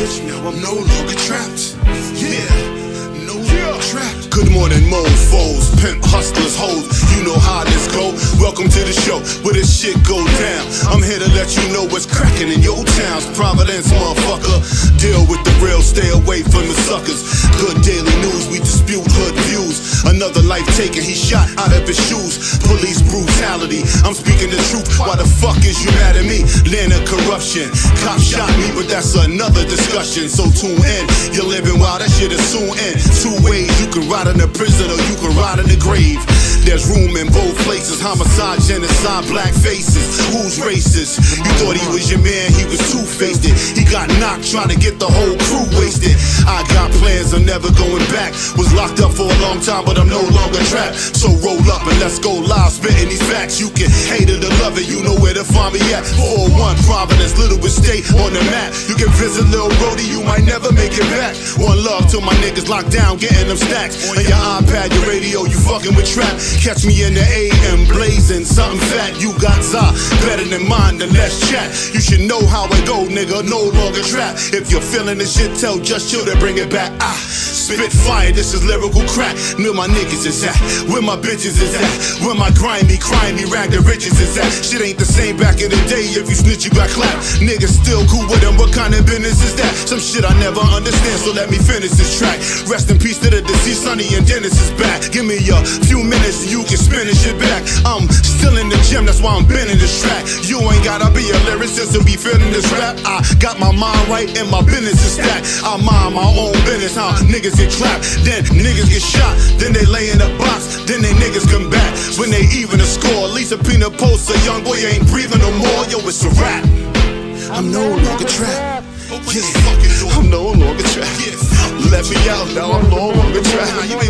bitch, now I'm no longer trapped. No longer trapped. Good morning, mofos, pimp hustlers, hoes. You know how this go. Welcome to the show where this shit go down. I'm here to let you know what's cracking in your towns. Providence, motherfucker. Deal with the real, stay away from the suckers. Good daily news, we dispute hood views. Another life taken, he shot out of his shoes. Police brutality, I'm speaking the truth. Why the fuck is you mad at me? Land of corruption. Cop shot me, but that's another discussion. So tune in, you're living while that shit is soon end. Two ways, you can ride in the prison or you can ride in the grave. There's room in both places. Homicide, genocide, black faces. Who's racist? You thought he was your man, he was two-faced it. He got knocked trying to get the whole crew wasted. I got plans, I'm never going back. Was locked up for a long time, but I'm no longer trapped. So roll up and let's go live, spitting these facts. You can hate it or love it, you know where to find me at. 401 Providence, Littlewoods State on the map. You can visit Lil Brody, you might never make it back. One love to my niggas locked down, getting them stacks. On your iPad, your radio, you fucking with trap. Catch me in the AM, blazing something fat. You got za, better than mine, then let's chat. You should know how it go, nigga, no longer trap. If you're feeling this shit, tell Just Chill to bring it back. Spit fire, this is lyrical crack. Where my niggas is at, where my bitches is at, where my grimy, rag the riches is at. Shit ain't the same back in the day, if you snitch you got clapped. Niggas still cool with them, what kind of business is that? Some shit I never understand, so let me finish this track. Rest in peace to the deceased, Sonny and Dennis is back. Give me a few minutes and you can spin this shit back. I'm still in the gym, that's why I'm bending this track. You ain't gotta be a lyricist to be feeling this rap. I got my mind right and my business is stacked. I mind my own business, how niggas get clapped, then niggas get shot, then they lay in a box, then they niggas come back. When they even a score, Lisa Pina posts a young boy ain't breathing no more. Yo, it's a rap. I'm no longer trapped. Yeah, I'm no longer trapped. Let me out now, I'm no longer trapped. Yo, I'm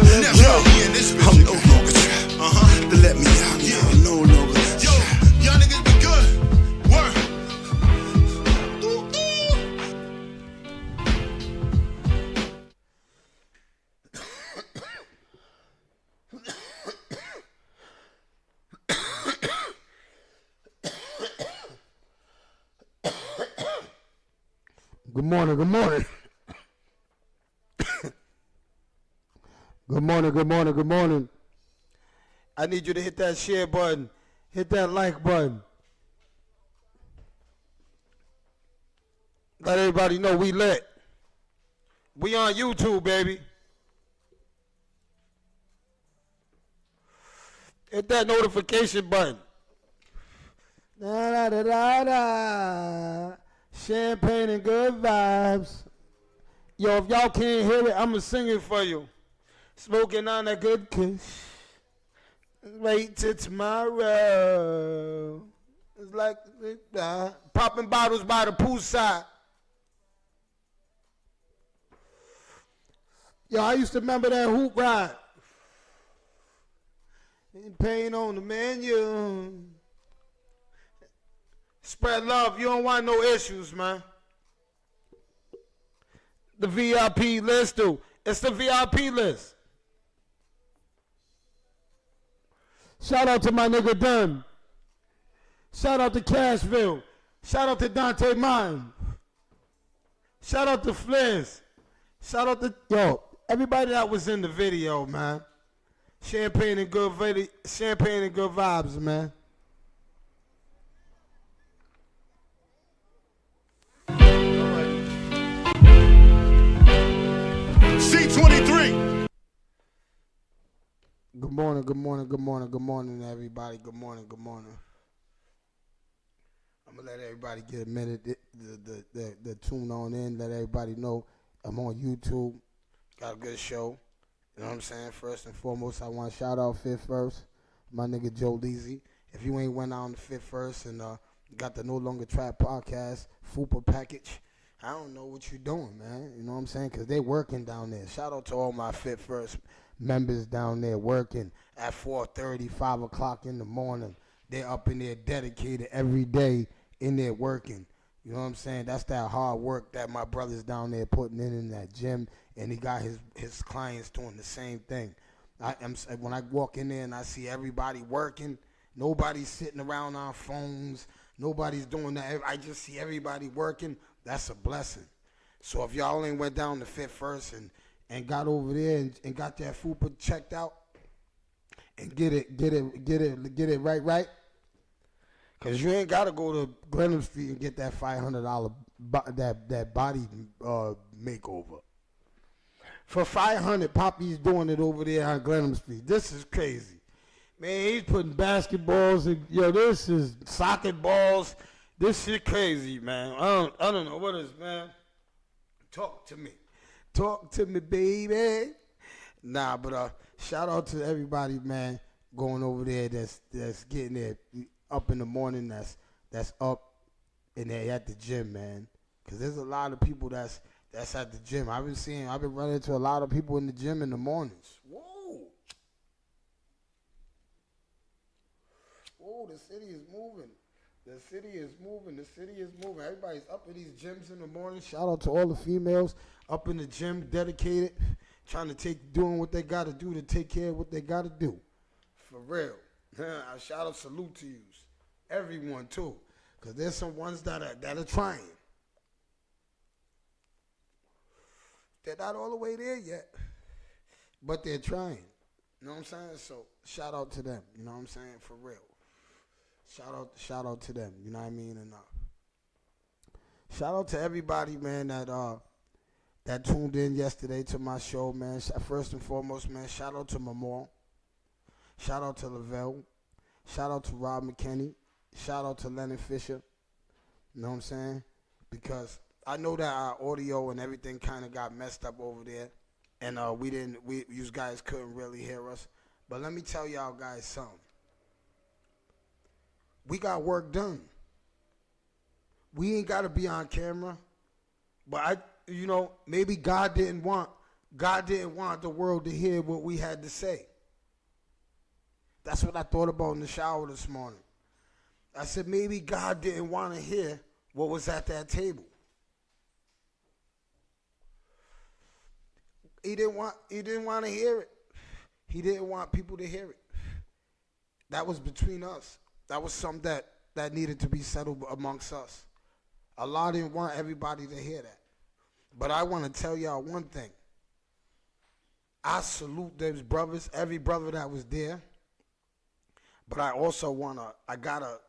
no longer trapped. Let me out now, I'm no longer trapped. Yo, y'all niggas be good. Word. Good morning, good morning. Good morning, good morning, good morning. I need you to hit that share button, hit that like button. Let everybody know we lit. We on YouTube, baby. Hit that notification button. Da, da, da, da, da. Champagne and good vibes. Yo, if y'all can't hear it, I'ma sing it for you. Smoking on a good kiss. Wait till tomorrow. It's like popping bottles by the poolside. Yo, I used to remember that hoop ride. Pain on the menu. Spread love. You don't want no issues, man. The VIP list, dude. It's the VIP list. Shout out to my nigga Dunn. Shout out to Cashville. Shout out to Dante Mine. Shout out to Fliz. Shout out to, yo, everybody that was in the video, man. Champagne and good vibes, man. C23. Good morning, good morning, good morning, good morning, everybody. Good morning, good morning. I'm gonna let everybody get a minute to tune on in. Let everybody know I'm on YouTube. Got a good show. You know what I'm saying? First and foremost, I want to shout out Fifth First, my nigga Joe Leezy. If you ain't went out on the Fifth First and got the No Longer Trap podcast, FUPA package, I don't know what you're doing, man. You know what I'm saying? Because they working down there. Shout out to all my Fifth First members down there working at 4:30, 5 o'clock in the morning. They're up in there dedicated every day in there working. You know what I'm saying? That's that hard work that my brother's down there putting in that gym, and he got his clients doing the same thing. When I walk in there and I see everybody working, nobody's sitting around on phones, nobody's doing that. I just see everybody working. That's a blessing. So if y'all ain't went down to Fit First and got over there and got that FUPA checked out and get it right. Cause you ain't gotta go to Glenham Street and get that $500 that body makeover. For $500, Poppy's doing it over there on Glenham Street. This is crazy. Man, he's putting basketballs and this is socket balls. This shit crazy, man. I don't know what is, man. Talk to me, baby. Nah, but shout out to everybody, man, going over there that's getting there up in the morning. That's up and they're at the gym, man. Cause there's a lot of people that's at the gym. I've been running into a lot of people in the gym in the mornings. Whoa, the city is moving. The city is moving. Everybody's up in these gyms in the morning. Shout out to all the females up in the gym, dedicated, trying to doing what they got to do to take care of what they got to do. For real. I shout out, salute to you. Everyone, too. Because there's some ones that are trying. They're not all the way there yet, but they're trying. You know what I'm saying? So shout out to them. You know what I'm saying? For real. Shout out to them. You know what I mean? And shout out to everybody, man, that tuned in yesterday to my show, man. First and foremost, man, shout out to Mamal. Shout out to Lavelle. Shout out to Rob McKinney. Shout out to Lennon Fisher. You know what I'm saying? Because I know that our audio and everything kind of got messed up over there, and you guys couldn't really hear us. But let me tell y'all guys something. We got work done. We ain't got to be on camera, but maybe God didn't want the world to hear what we had to say. That's what I thought about in the shower this morning. I said maybe God didn't want to hear what was at that table. He didn't want to hear it. He didn't want people to hear it. That was between us. That was something that needed to be settled amongst us. Allah didn't want everybody to hear that. But I want to tell y'all one thing. I salute those brothers, every brother that was there. But I also I gotta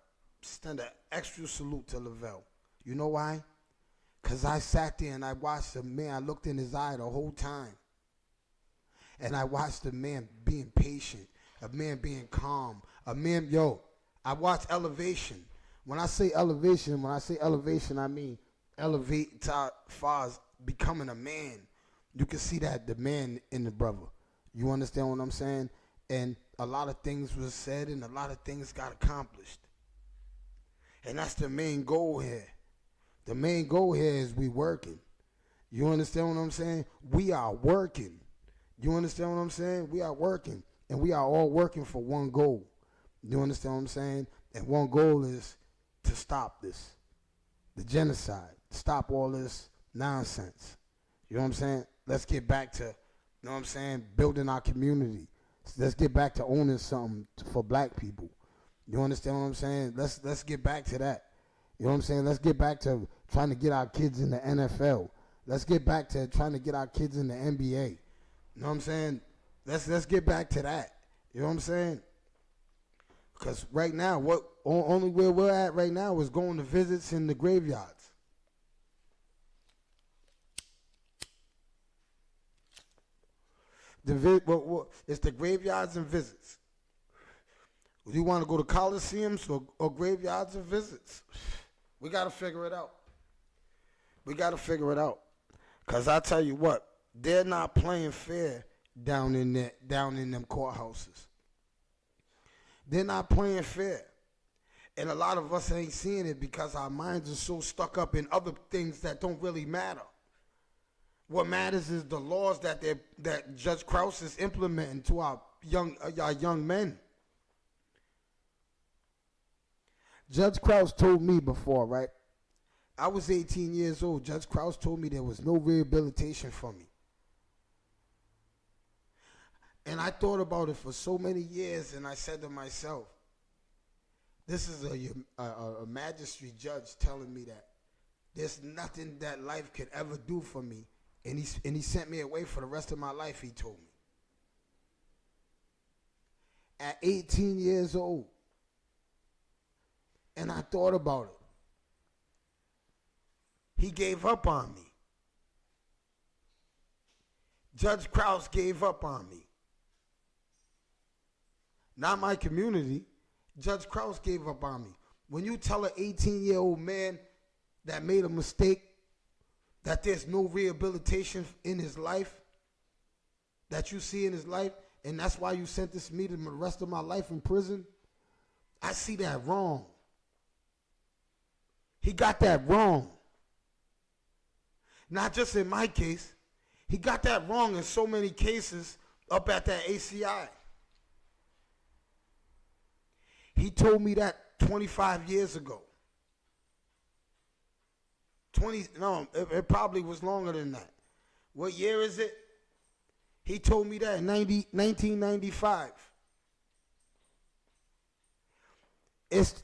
send an extra salute to Lavelle. You know why? Because I sat there and I watched the man. I looked in his eye the whole time. And I watched the man being patient, a man being calm, a man, I watched elevation. When I say elevation, I mean elevate to far as becoming a man. You can see that the man in the brother. You understand what I'm saying? And a lot of things was said and a lot of things got accomplished. And that's the main goal here. The main goal here is we working. You understand what I'm saying? We are working. You understand what I'm saying? We are working. And we are all working for one goal. You understand what I'm saying? And one goal is to stop this. The genocide. Stop all this nonsense. You know what I'm saying? Let's get back to, you know what I'm saying, building our community. Let's get back to owning something for black people. You understand what I'm saying? Let's get back to that. You know what I'm saying? Let's get back to trying to get our kids in the NFL. Let's get back to trying to get our kids in the NBA. You know what I'm saying? Let's get back to that. You know what I'm saying? Because right now, only where we're at right now is going to visits in the graveyards. It's the graveyards and visits. You want to go to coliseums or graveyards and visits? We got to figure it out. Because I tell you what, they're not playing fair down in them courthouses. They're not playing fair. And a lot of us ain't seeing it because our minds are so stuck up in other things that don't really matter. What matters is the laws that Judge Krause is implementing to our young men. Judge Krause told me before, right? I was 18 years old. Judge Krause told me there was no rehabilitation for me. And I thought about it for so many years, and I said to myself, this is a magistrate judge telling me that there's nothing that life could ever do for me. And he sent me away for the rest of my life, he told me. At 18 years old. And I thought about it. He gave up on me. Judge Krause gave up on me. Not my community. Judge Krause gave up on me. When you tell an 18-year-old man that made a mistake, that there's no rehabilitation in his life, that you see in his life, and that's why you sentenced me to the rest of my life in prison, I see that wrong. He got that wrong. Not just in my case. He got that wrong in so many cases up at that ACI. He told me that 25 years ago. It probably was longer than that. What year is it? He told me that in 1995.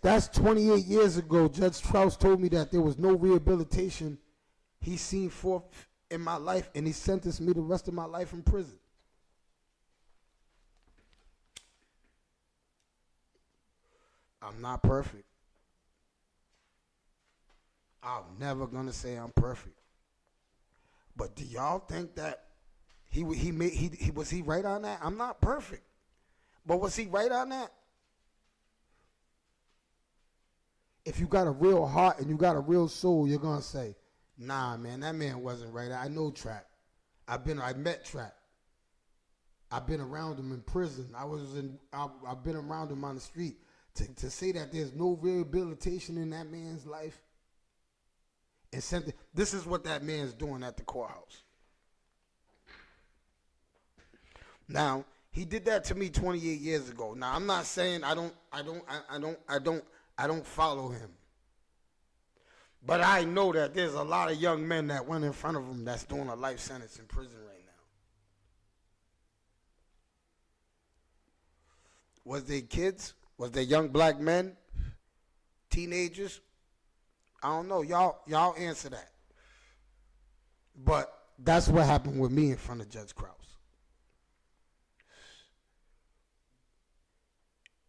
That's 28 years ago. Judge Krause told me that there was no rehabilitation he's seen forth in my life, and he sentenced me the rest of my life in prison. I'm not perfect. I'm never gonna say I'm perfect. But do y'all think that he was he right on that? I'm not perfect. But was he right on that? If you got a real heart and you got a real soul, you're gonna say, nah, man, that man wasn't right. I know Trap. I met Trap. I've been around him in prison. I've been around him on the street. To say that there's no rehabilitation in that man's life, and this is what that man's doing at the courthouse. Now, he did that to me 28 years ago. Now, I'm not saying I don't follow him. But I know that there's a lot of young men that went in front of him that's doing a life sentence in prison right now. Was they kids? Was they young black men? Teenagers? I don't know. Y'all answer that. But that's what happened with me in front of Judge Krause.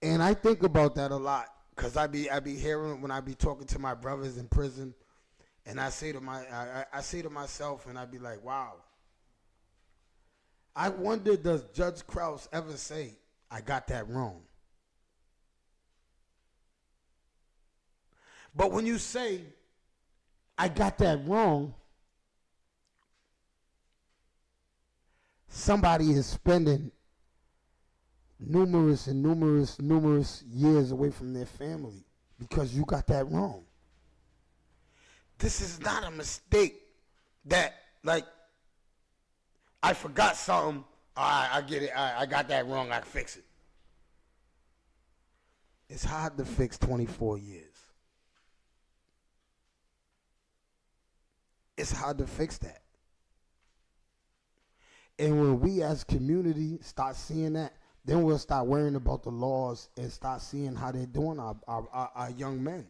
And I think about that a lot. Because I be hearing when I be talking to my brothers in prison, and I say to myself, and I be like, wow. I wonder, does Judge Krause ever say, I got that wrong? But when you say, I got that wrong, somebody is spending numerous years away from their family because you got that wrong. This is not a mistake that, like, I forgot something. I get it. I got that wrong. I fix it. It's hard to fix 24 years. It's hard to fix that. And when we as community start seeing that, then we'll start worrying about the laws and start seeing how they're doing our young men.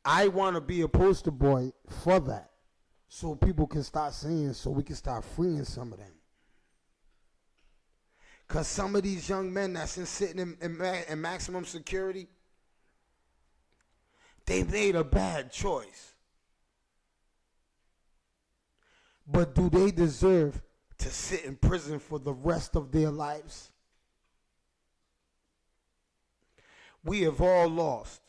I want to be a poster boy for that, so people can start seeing, so we can start freeing some of them. Because some of these young men that's sitting in maximum security, they made a bad choice. But do they deserve to sit in prison for the rest of their lives? We have all lost.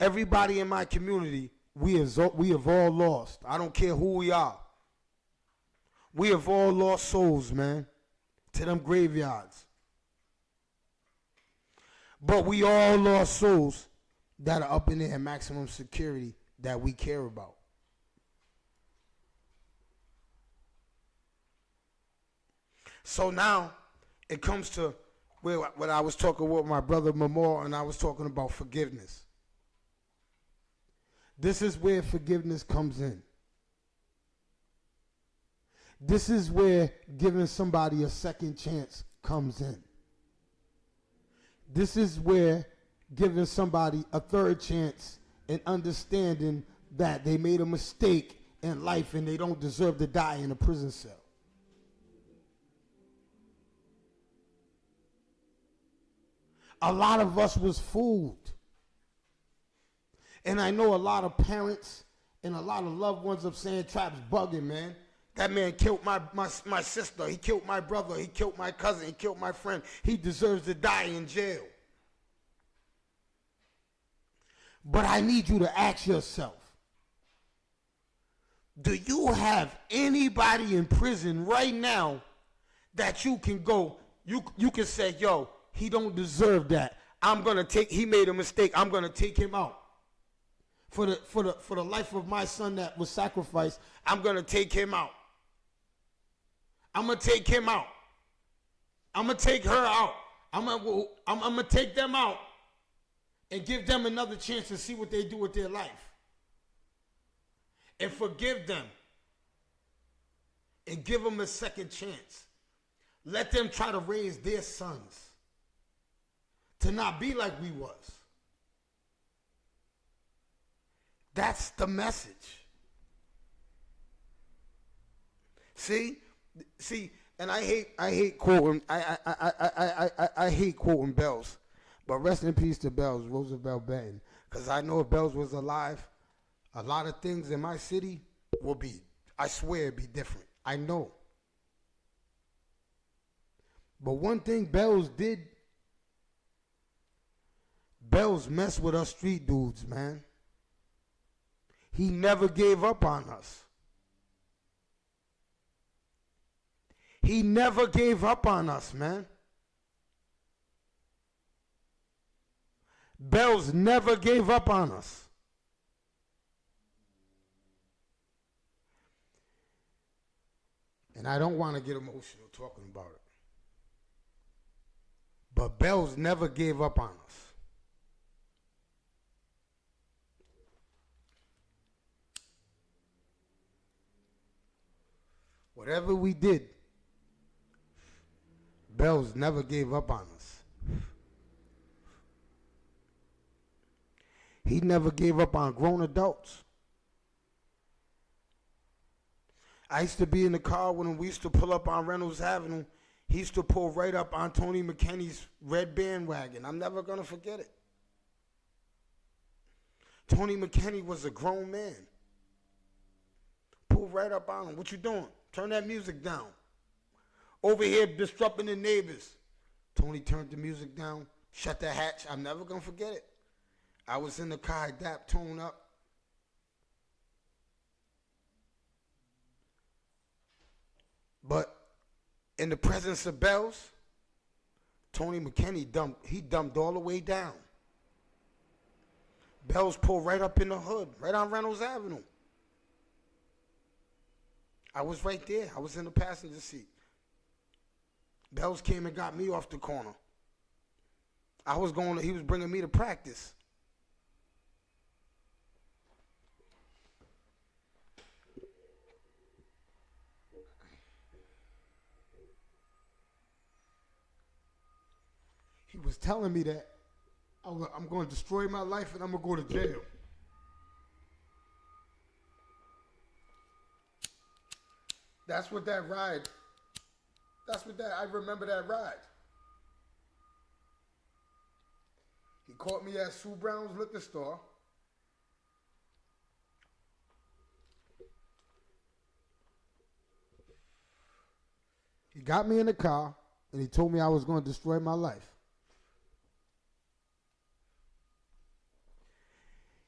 Everybody in my community, we have all lost. I don't care who we are. We have all lost souls, man, to them graveyards. But we all lost souls that are up in there in maximum security that we care about. So now it comes to when I was talking with my brother Memorial, and I was talking about forgiveness. This is where forgiveness comes in. This is where giving somebody a second chance comes in. This is where giving somebody a third chance and understanding that they made a mistake in life and they don't deserve to die in a prison cell. A lot of us was fooled. And I know a lot of parents and a lot of loved ones of saying Trap's bugging, man. That man killed my sister. He killed my brother. He killed my cousin. He killed my friend. He deserves to die in jail. But I need you to ask yourself, do you have anybody in prison right now that you can go, you can say, yo, he don't deserve that. He made a mistake. I'm going to take him out. For the life of my son that was sacrificed, I'm going to take him out. I'm going to take him out. I'm going to take her out. I'm going to take them out and give them another chance to see what they do with their life. And forgive them. And give them a second chance. Let them try to raise their sons to not be like we was. That's the message. See, and I hate quoting. I hate quoting Bells, but rest in peace to Bells, Roosevelt Benton, because I know if Bells was alive, a lot of things in my city will be, I swear, be different. I know. But one thing Bells did, Bells messed with us street dudes, man. He never gave up on us. He never gave up on us, man. Bells never gave up on us. And I don't want to get emotional talking about it. But Bells never gave up on us. Whatever we did, Bells never gave up on us. He never gave up on grown adults. I used to be in the car when we used to pull up on Reynolds Avenue. He used to pull right up on Tony McKinney's red bandwagon. I'm never going to forget it. Tony McKinney was a grown man. Pull right up on him. What you doing? Turn that music down. Over here disrupting the neighbors. Tony turned the music down, shut the hatch. I'm never going to forget it. I was in the car, I dapped Tone up. But in the presence of Bells, Tony McKinney dumped all the way down. Bells pulled right up in the hood, right on Reynolds Avenue. I was right there. I was in the passenger seat. Bells came and got me off the corner. He was bringing me to practice. He was telling me that I'm going to destroy my life and I'm going to go to jail. I remember that ride. He caught me at Sue Brown's liquor store. He got me in the car and he told me I was going to destroy my life.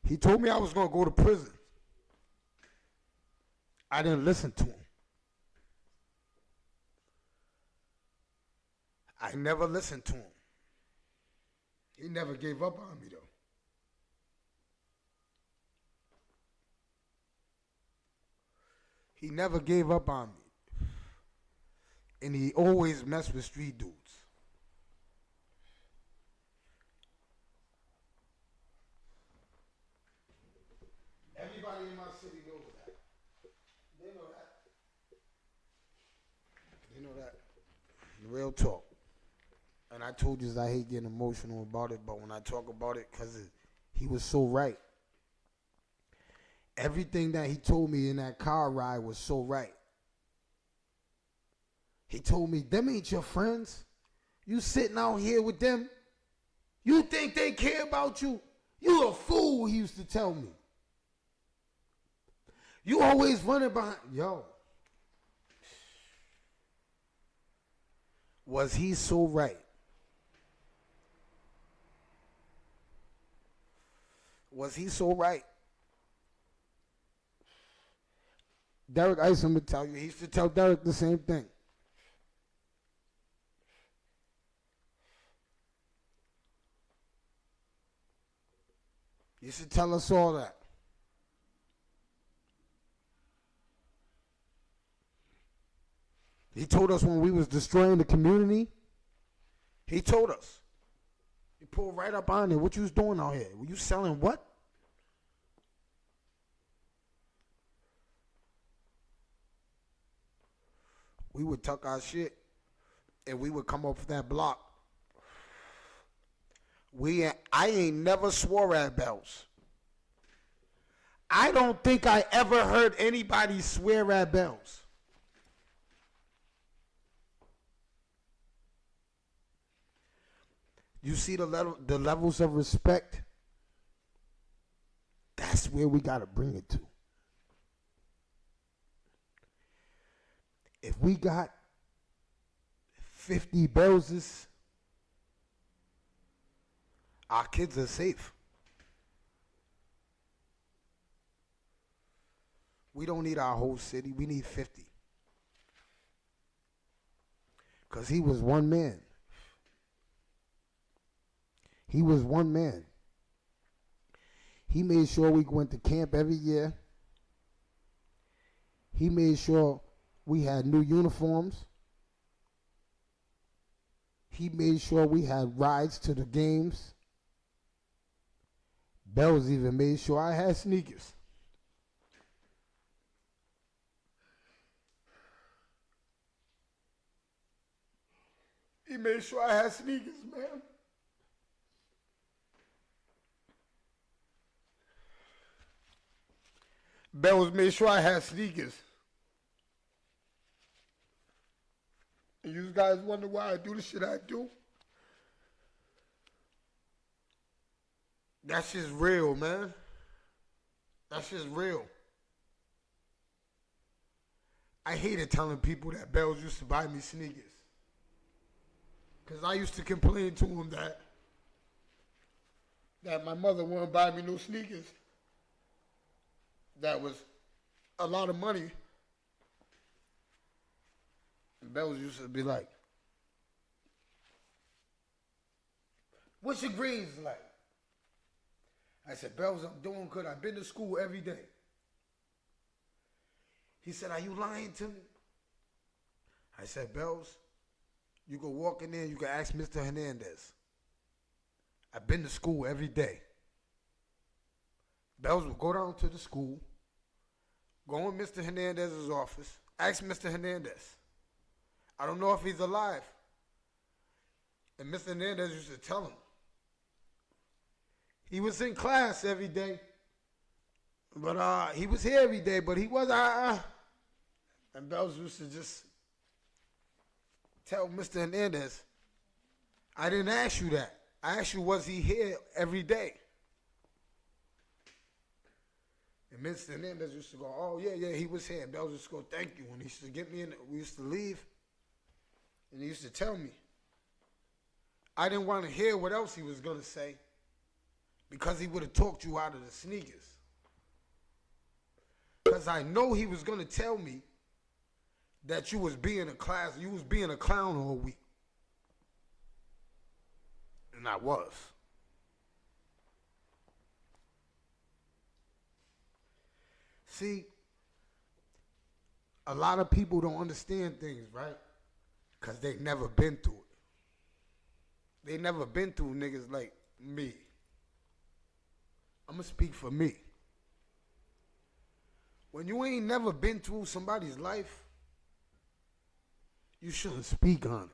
He told me I was going to go to prison. I didn't listen to him. I never listened to him. He never gave up on me, though. He never gave up on me. And he always messed with street dudes. Everybody in my city knows that. They know that. They know that. Real talk. And I told you I hate getting emotional about it, but when I talk about it, because he was so right. Everything that he told me in that car ride was so right. He told me, them ain't your friends. You sitting out here with them. You think they care about you? You a fool, he used to tell me. You always running behind. Yo. Was he so right? Was he so right? Derek Isom would tell you. He used to tell Derek the same thing. He used to tell us all that. He told us when we was destroying the community. He told us. He pulled right up on it. What you was doing out here? Were you selling what? We would tuck our shit and we would come off that block. I ain't never swore at Bells. I don't think I ever heard anybody swear at Bells. You see the levels of respect? That's where we got to bring it to. If we got 50 Bellses, our kids are safe. We don't need our whole city. We need 50. Because he was one man. He was one man. He made sure we went to camp every year. He made sure we had new uniforms. He made sure we had rides to the games. Bells even made sure I had sneakers. He made sure I had sneakers, man. Bells made sure I had sneakers. And you guys wonder why I do the shit I do? That shit's real, man. That shit's real. I hated telling people that Bells used to buy me sneakers. Because I used to complain to him that my mother wouldn't buy me no sneakers. That was a lot of money. And Bells used to be like, what's your grades like? I said, Bells, I'm doing good. I've been to school every day. He said, are you lying to me? I said, Bells, you can walk in there and you can ask Mr. Hernandez. I've been to school every day. Bells will go down to the school, go in Mr. Hernandez's office, ask Mr. Hernandez. I don't know if he's alive. And Mr. Hernandez used to tell him. He was in class every day. But he was here every day, but he was And Bells used to just tell Mr. Hernandez, I didn't ask you that. I asked you, was he here every day? And Mr. Hernandez used to go, oh, yeah, he was here. And Bells used to go, thank you. And he used to get me in, we used to leave. And he used to tell me. I didn't want to hear what else he was going to say because he would have talked you out of the sneakers. Because I know he was going to tell me that you was being a clown all week. And I was. See, a lot of people don't understand things, right? Because they've never been through it. They never been through niggas like me. I'm going to speak for me. When you ain't never been through somebody's life, you shouldn't speak on it.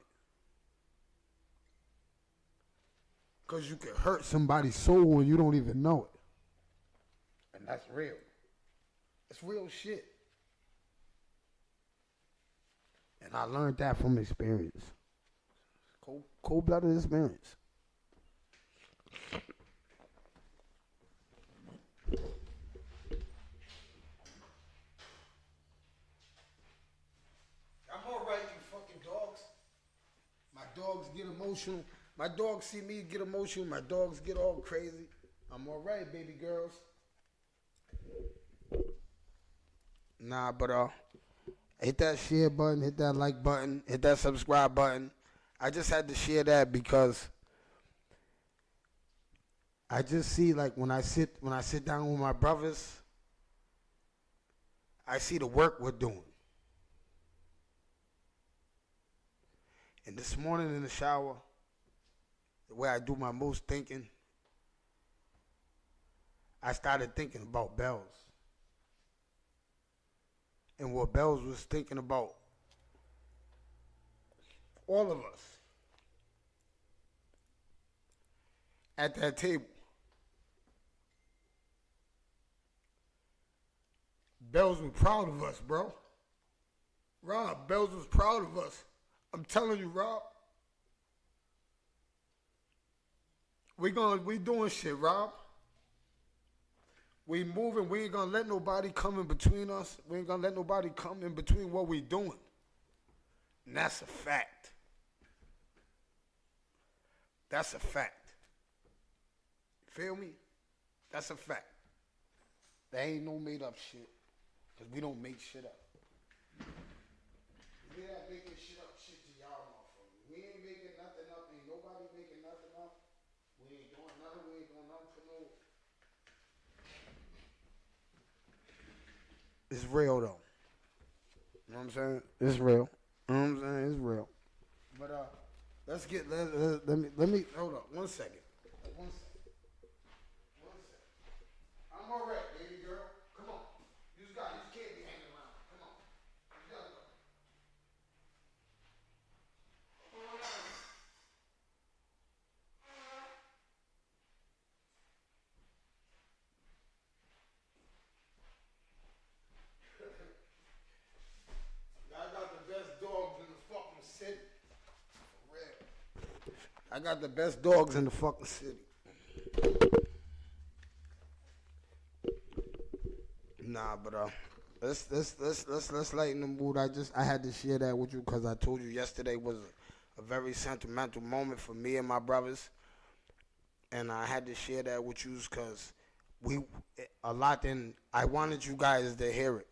Because you can hurt somebody's soul and you don't even know it. And that's real. It's real shit. And I learned that from experience. Cold-blooded experience. I'm all right, you fucking dogs. My dogs get emotional. My dogs see me get emotional. My dogs get all crazy. I'm all right, baby girls. Nah, but hit that share button, hit that like button, hit that subscribe button. I just had to share that because I just see, like, when I sit down with my brothers, I see the work we're doing. And this morning in the shower, the way I do my most thinking, I started thinking about Bells. And what Bells was thinking about all of us at that table. Bells was proud of us, bro. Rob, Bells was proud of us. I'm telling you, Rob. We doing shit, Rob. We moving. We ain't gonna let nobody come in between us. We ain't gonna let nobody come in between what we doing. And that's a fact. That's a fact. Feel me? That's a fact. There ain't no made up shit. Because we don't make shit up. We not making shit up shit to y'all motherfuckers. We ain't making nothing up. Ain't nobody making nothing up. We ain't doing nothing. We ain't doing nothing for no. It's real though. You know what I'm saying? It's real. You know what I'm saying? It's real. But let's get let me hold up 1 second. 1 second. 1 second. I'm all right, baby girl. Come on. You can't be hanging around. Come on. You gotta go. I got the best dogs in the fucking city. For real. I got the best dogs in the fucking city. Nah, but let's lighten the mood. I had to share that with you because I told you yesterday was a very sentimental moment for me and my brothers, and I had to share that with you because I wanted you guys to hear it.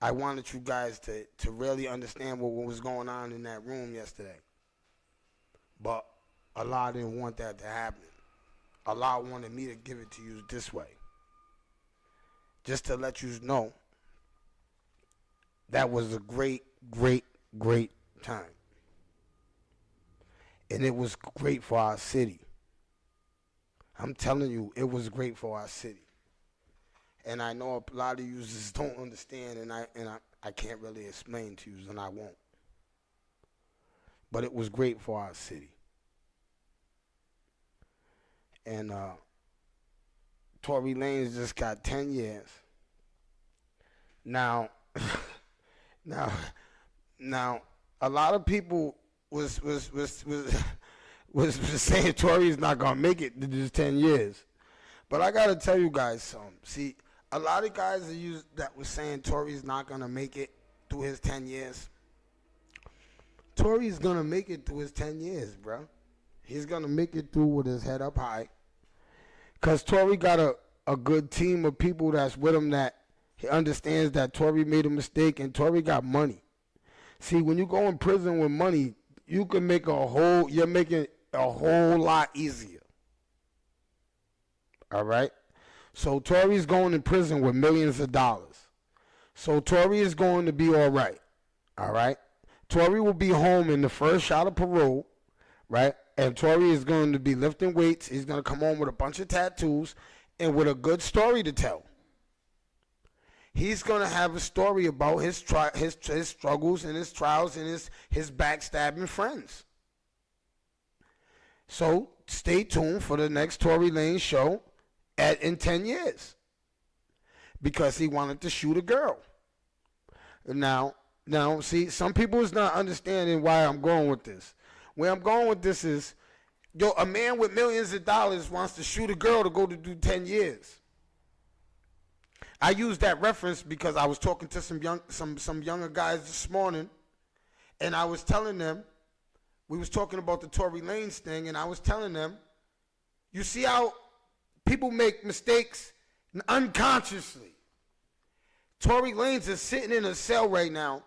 I wanted you guys to really understand what was going on in that room yesterday. But Allah didn't want that to happen. Allah wanted me to give it to you this way. Just to let you know that was a great, great, great time. And it was great for our city. I'm telling you, it was great for our city. And I know a lot of users don't understand, and I can't really explain to you, and I won't. But it was great for our city. And Tory Lanez just got 10 years. Now, a lot of people was saying Tory's not gonna make it to just 10 years. But I gotta tell you guys something. See, a lot of guys that was saying Tory's not gonna make it through his 10 years. Tory's gonna make it through his 10 years, bro. He's gonna make it through with his head up high. Cause Tory got a good team of people that's with him that he understands that Tory made a mistake and Tory got money. See, when you go in prison with money, you can make you're making a whole lot easier. All right? So Tory's going in prison with millions of dollars. So Tory is going to be all right. All right? Tory will be home in the first shot of parole, right? And Tory is going to be lifting weights. He's going to come home with a bunch of tattoos and with a good story to tell. He's going to have a story about his struggles and his trials and his backstabbing friends. So stay tuned for the next Tory Lanez show in 10 years. Because he wanted to shoot a girl. Now, see, some people is not understanding why I'm going with this. Where I'm going with this is, a man with millions of dollars wants to shoot a girl to go to do 10 years. I use that reference because I was talking to some younger guys this morning, and I was telling them, we was talking about the Tory Lanez thing, and I was telling them, you see how people make mistakes unconsciously. Tory Lanez is sitting in a cell right now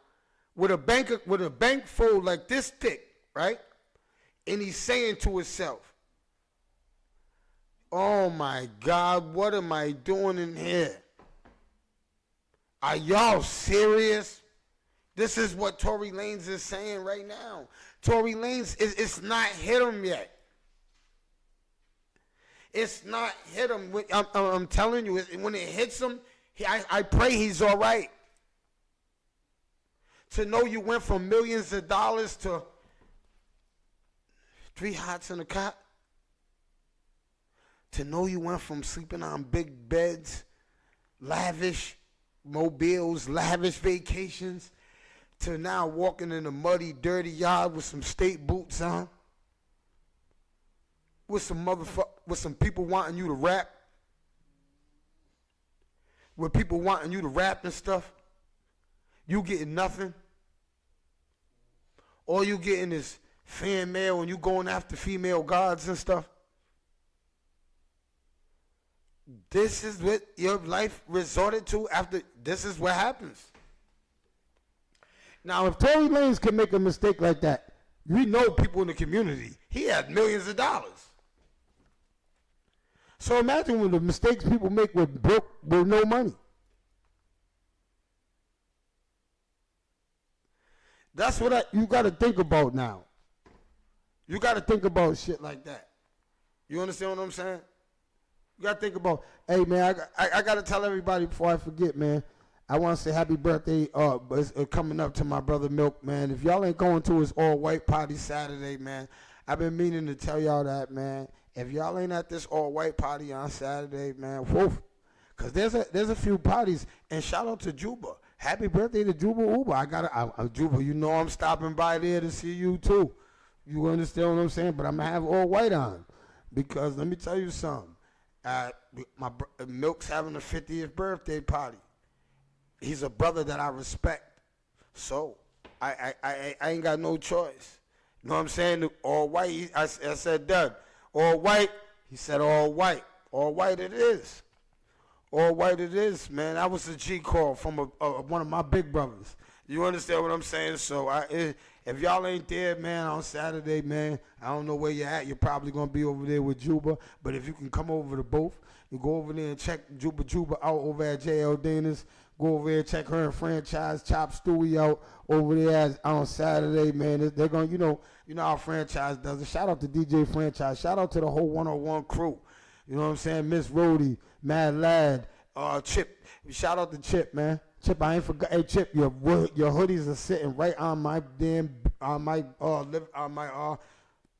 with a bank full like this thick, right? And he's saying to himself, oh my God, what am I doing in here? Are y'all serious? This is what Tory Lanez is saying right now. Tory Lanez, it's not hit him yet. It's not hit him. I'm telling you, when it hits him, I pray he's all right. To know you went from millions of dollars to 3 hots in a cot. To know you went from sleeping on big beds, lavish mobiles, lavish vacations, to now walking in a muddy, dirty yard with some state boots on, with some people wanting you to rap, with people wanting you to rap and stuff. You getting nothing. All you getting is fan mail and you going after female gods and stuff. This is what your life resorted to after. This is what happens. Now, if Tory Lanez can make a mistake like that, we know people in the community. He had millions of dollars. So imagine when the mistakes people make with no money. That's what you got to think about now. You got to think about shit like that. You understand what I'm saying? You got to think about, hey, man, I got to tell everybody before I forget, man. I want to say happy birthday coming up to my brother Milk, man. If y'all ain't going to his all-white party Saturday, man, I've been meaning to tell y'all that, man. If y'all ain't at this all-white party on Saturday, man, whoa. Because there's a few parties. And shout out to Juba. Happy birthday to Juba Uber. Juba, you know I'm stopping by there to see you, too. You understand what I'm saying? But I'm going to have all-white on. Because let me tell you something. Milk's having a 50th birthday party. He's a brother that I respect. So, I ain't got no choice. You know what I'm saying? All white. I said, Doug, all white. He said, all white. All white it is. All white it is, man. That was a G call from one of my big brothers. You understand what I'm saying? So, if y'all ain't there, man, on Saturday, man, I don't know where you're at. You're probably going to be over there with Juba. But if you can come over to both, you go over there and check Juba out over at JL Dana's. Go over there, check her and Franchise Chop Stewie out over there on Saturday, man. They're going, you know how Franchise does it. Shout out to DJ Franchise. Shout out to the whole 101 crew. You know what I'm saying? Miss Rhodey, Mad Lad, Chip. Shout out to Chip, man. Chip, I ain't forgot. Hey, Chip, your hoodies are sitting right on my damn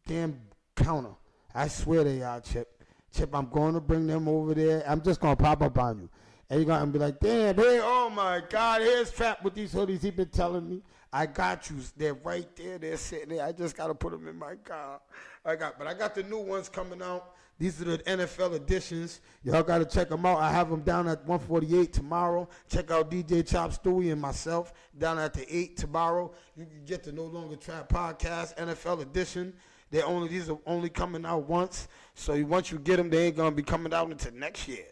damn counter. I swear they are, Chip. Chip, I'm going to bring them over there. I'm just going to pop up on you. And you're going to be like, damn, hey, oh, my God, here's Trap with these hoodies he been telling me. I got you. They're right there. They're sitting there. I just got to put them in my car. But I got the new ones coming out. These are the NFL editions. Y'all got to check them out. I have them down at 148 tomorrow. Check out DJ Chop Stewie and myself down at the 8 tomorrow. You can get the No Longer Trap podcast, NFL edition. These are only coming out once. So once you get them, they ain't going to be coming out until next year.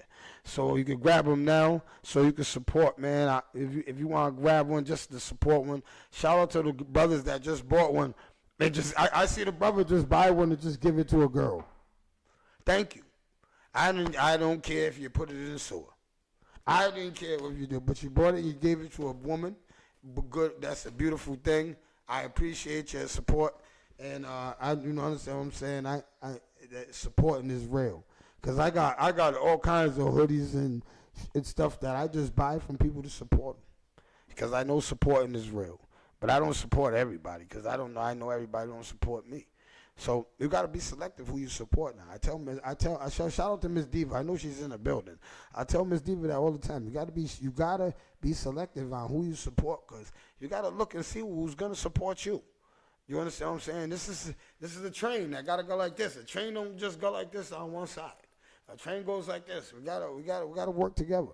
So you can grab them now so you can support, man. If you want to grab one just to support one, shout out to the brothers that just bought one. I see the brother just buy one and just give it to a girl. Thank you. I don't care if you put it in the sewer. I didn't care what you did, but you bought it, you gave it to a woman. Good, that's a beautiful thing. I appreciate your support, and understand what I'm saying. That supporting is real. Cause I got all kinds of hoodies and stuff that I just buy from people to support. Because I know supporting is real, but I don't support everybody. Cause I know everybody don't support me. So you got to be selective who you support now. I shout out to Miss Diva. I know she's in the building. I tell Miss Diva that all the time. You got to be selective on who you support, because you got to look and see who's going to support you. You understand what I'm saying? This is a train that got to go like this. A train don't just go like this on one side. A train goes like this. We gotta work together.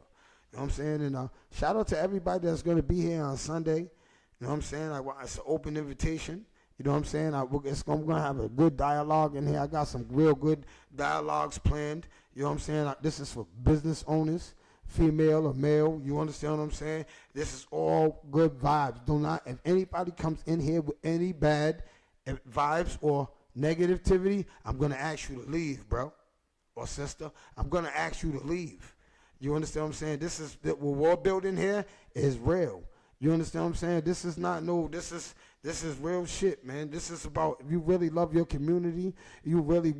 You know what I'm saying? And shout out to everybody that's going to be here on Sunday. You know what I'm saying? It's an open invitation. You know what I'm saying? I'm going to have a good dialogue in here. I got some real good dialogues planned. You know what I'm saying? This is for business owners, female or male. You understand what I'm saying? This is all good vibes. If anybody comes in here with any bad vibes or negativity, I'm going to ask you to leave, bro or sister. I'm going to ask you to leave. You understand what I'm saying? What we're building here is real. You understand what I'm saying? This is not this is real shit, man. This is about, if you really love your community, you really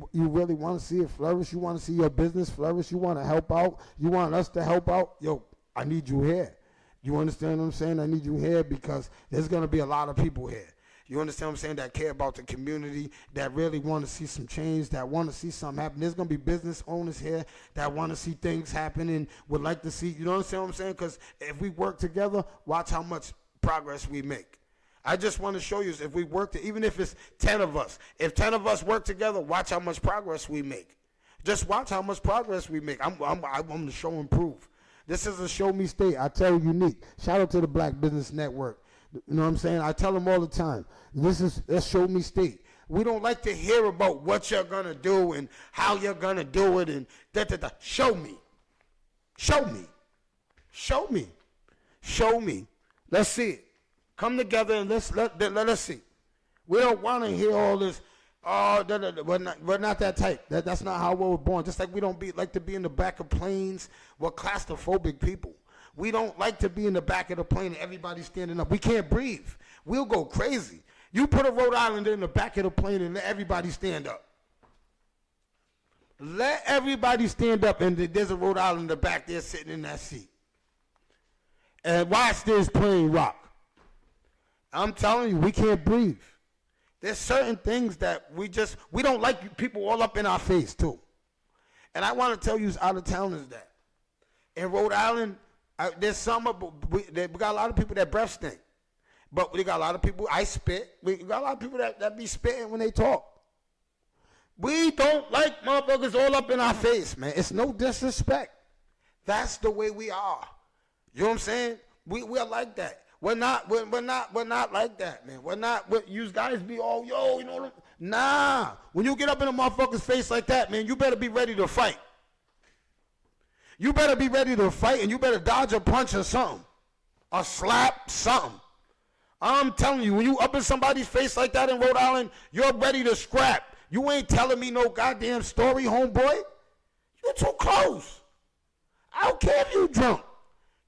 want to see it flourish, you want to see your business flourish, you want to help out, you want us to help out, yo, I need you here. You understand what I'm saying? I need you here because there's going to be a lot of people here. You understand what I'm saying? That care about the community, that really want to see some change, that want to see something happen. There's going to be business owners here that want to see things happen and would like to see, you know what I'm saying? Because if we work together, watch how much progress we make. I just want to show you, if we work, even if it's 10 of us, if 10 of us work together, watch how much progress we make. Just watch how much progress we make. I'm the show and prove. This is a show me state. I tell you, unique. Shout out to the Black Business Network. You know what I'm saying? I tell them all the time. Let's show me state. We don't like to hear about what you're going to do and how you're going to do it and da-da-da. Show me. Show me. Show me. Show me. Let's see it. Come together and let us see. We don't want to hear all this. We're not that type. That's not how we were born. Just like we don't like to be in the back of planes. We're claustrophobic people. We don't like to be in the back of the plane and everybody standing up. We can't breathe. We'll go crazy. You put a Rhode Islander in the back of the plane and let everybody stand up. Let everybody stand up, and there's a Rhode Islander back there sitting in that seat. And watch this plane rock. I'm telling you, we can't breathe. There's certain things that we don't like people all up in our face too. And I want to tell you, out of towners, that in Rhode Island, there's we got a lot of people that breath stink. But we got a lot of people, I spit. We got a lot of people that be spitting when they talk. We don't like motherfuckers all up in our face, man. It's no disrespect. That's the way we are. You know what I'm saying? We are like that. We're not like that, man. We're not. You guys be all, yo, you know. Nah. When you get up in a motherfucker's face like that, man, you better be ready to fight. You better be ready to fight, and you better dodge a punch or something, or slap something. I'm telling you, when you up in somebody's face like that in Rhode Island, you're ready to scrap. You ain't telling me no goddamn story, homeboy. You're too close. I don't care if you drunk.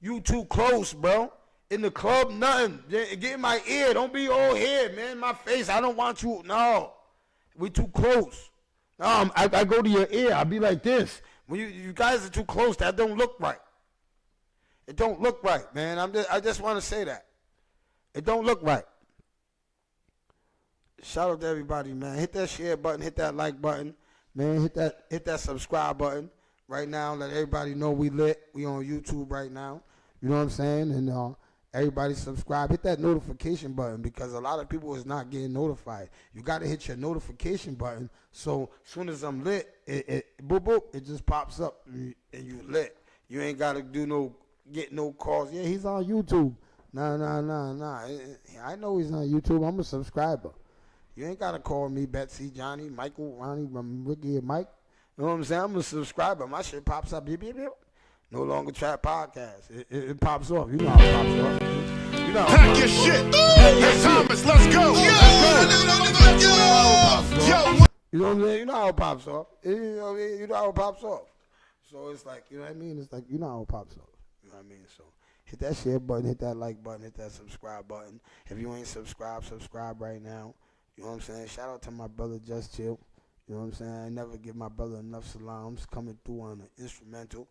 You too close, bro. In the club, nothing. Get in my ear. Don't be all here, man. My face. I don't want you. No. We too close. No, I go to your ear. I be like this. When you guys are too close, that don't look right. It don't look right, man. I just want to say that. It don't look right. Shout out to everybody, man. Hit that share button. Hit that like button. Man, hit that subscribe button right now. Let everybody know we lit. We on YouTube right now. You know what I'm saying? And everybody subscribe. Hit that notification button, because a lot of people is not getting notified. You got to hit your notification button, so as soon as I'm lit, it boop, boop, it just pops up and you lit. You ain't got to get no calls. Yeah, he's on YouTube. Nah. I know he's on YouTube. I'm a subscriber. You ain't got to call me Betsy, Johnny, Michael, Ronnie, Ricky, and Mike. You know what I'm saying? I'm a subscriber. My shit pops up. Beep, beep, beep. No Longer Trap Podcast. It pops off. You know how it pops off. You know Pack your shit. Hey, Thomas, let's go. Yo. You know what I'm saying? You know how it pops off. You know how it pops off. So it's like, you know what I mean? It's like, you know how it pops off. You know what I mean? So hit that share button, hit that like button, hit that subscribe button. If you ain't subscribed, subscribe right now. You know what I'm saying? Shout out to my brother Just Chill. You know what I'm saying? I never give my brother enough salams coming through on the instrumental.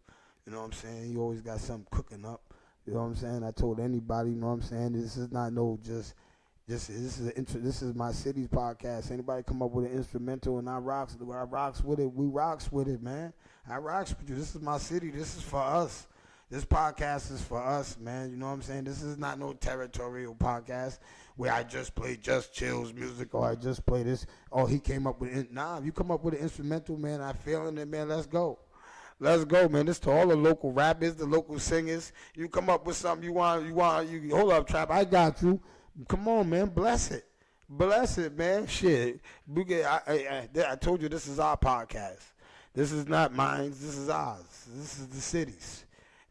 You know what I'm saying? He always got something cooking up. You know what I'm saying? I told anybody, you know what I'm saying? This is not no just This is my city's podcast. Anybody come up with an instrumental and I rocks with it. We rocks with it, man. I rocks with you. This is my city. This is for us. This podcast is for us, man. You know what I'm saying? This is not no territorial podcast where I just play Just Chill's music or I just play this. Oh, he came up with it. Nah, if you come up with an instrumental, man, I feeling it, man. Let's go. Let's go, man. This to all the local rappers, the local singers. You come up with something you want, hold up, Trap. I got you. Come on, man. Bless it. Bless it, man. Shit. I told you this is our podcast. This is not mine. This is ours. This is the city's.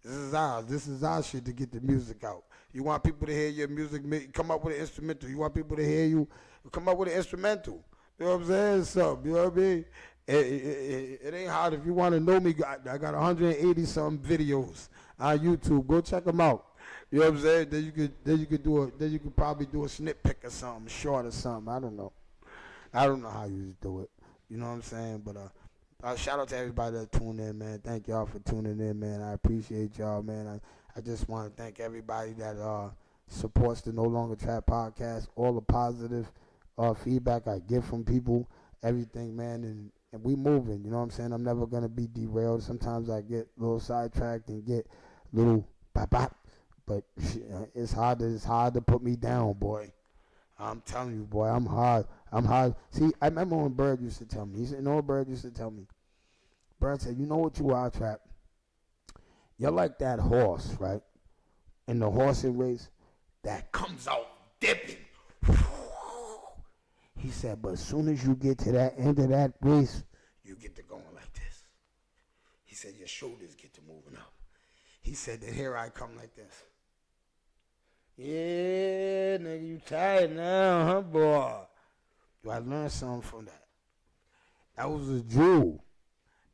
This is ours. This is our shit to get the music out. You want people to hear your music, come up with an instrumental. You want people to hear you, come up with an instrumental. You know what I'm saying? So, you know what I mean? It ain't hard. If you want to know me, I got 180-something videos on YouTube. Go check them out. You know what I'm saying? Then you could probably do a snip pick or something, short or something. I don't know how you do it. You know what I'm saying? But shout out to everybody that tuned in, man. Thank y'all for tuning in, man. I appreciate y'all, man. I just want to thank everybody that supports the No Longer Trap podcast. All the positive feedback I get from people, everything, man. And we moving. You know what I'm saying? I'm never gonna be derailed. Sometimes I get a little sidetracked and get a little bop. But it's hard to put me down, boy. I'm telling you, boy, I'm hard. See, I remember when Bird used to tell me. He said, you know what Bird used to tell me? Bird said, you know what you are, Trap? You're like that horse, right? In the horsing race that comes out dipping. He said, but as soon as you get to that end of that race, you get to going like this. He said, your shoulders get to moving up. He said that here I come like this. Yeah, nigga, you tired now, huh, boy? I learned something from that. That was a jewel.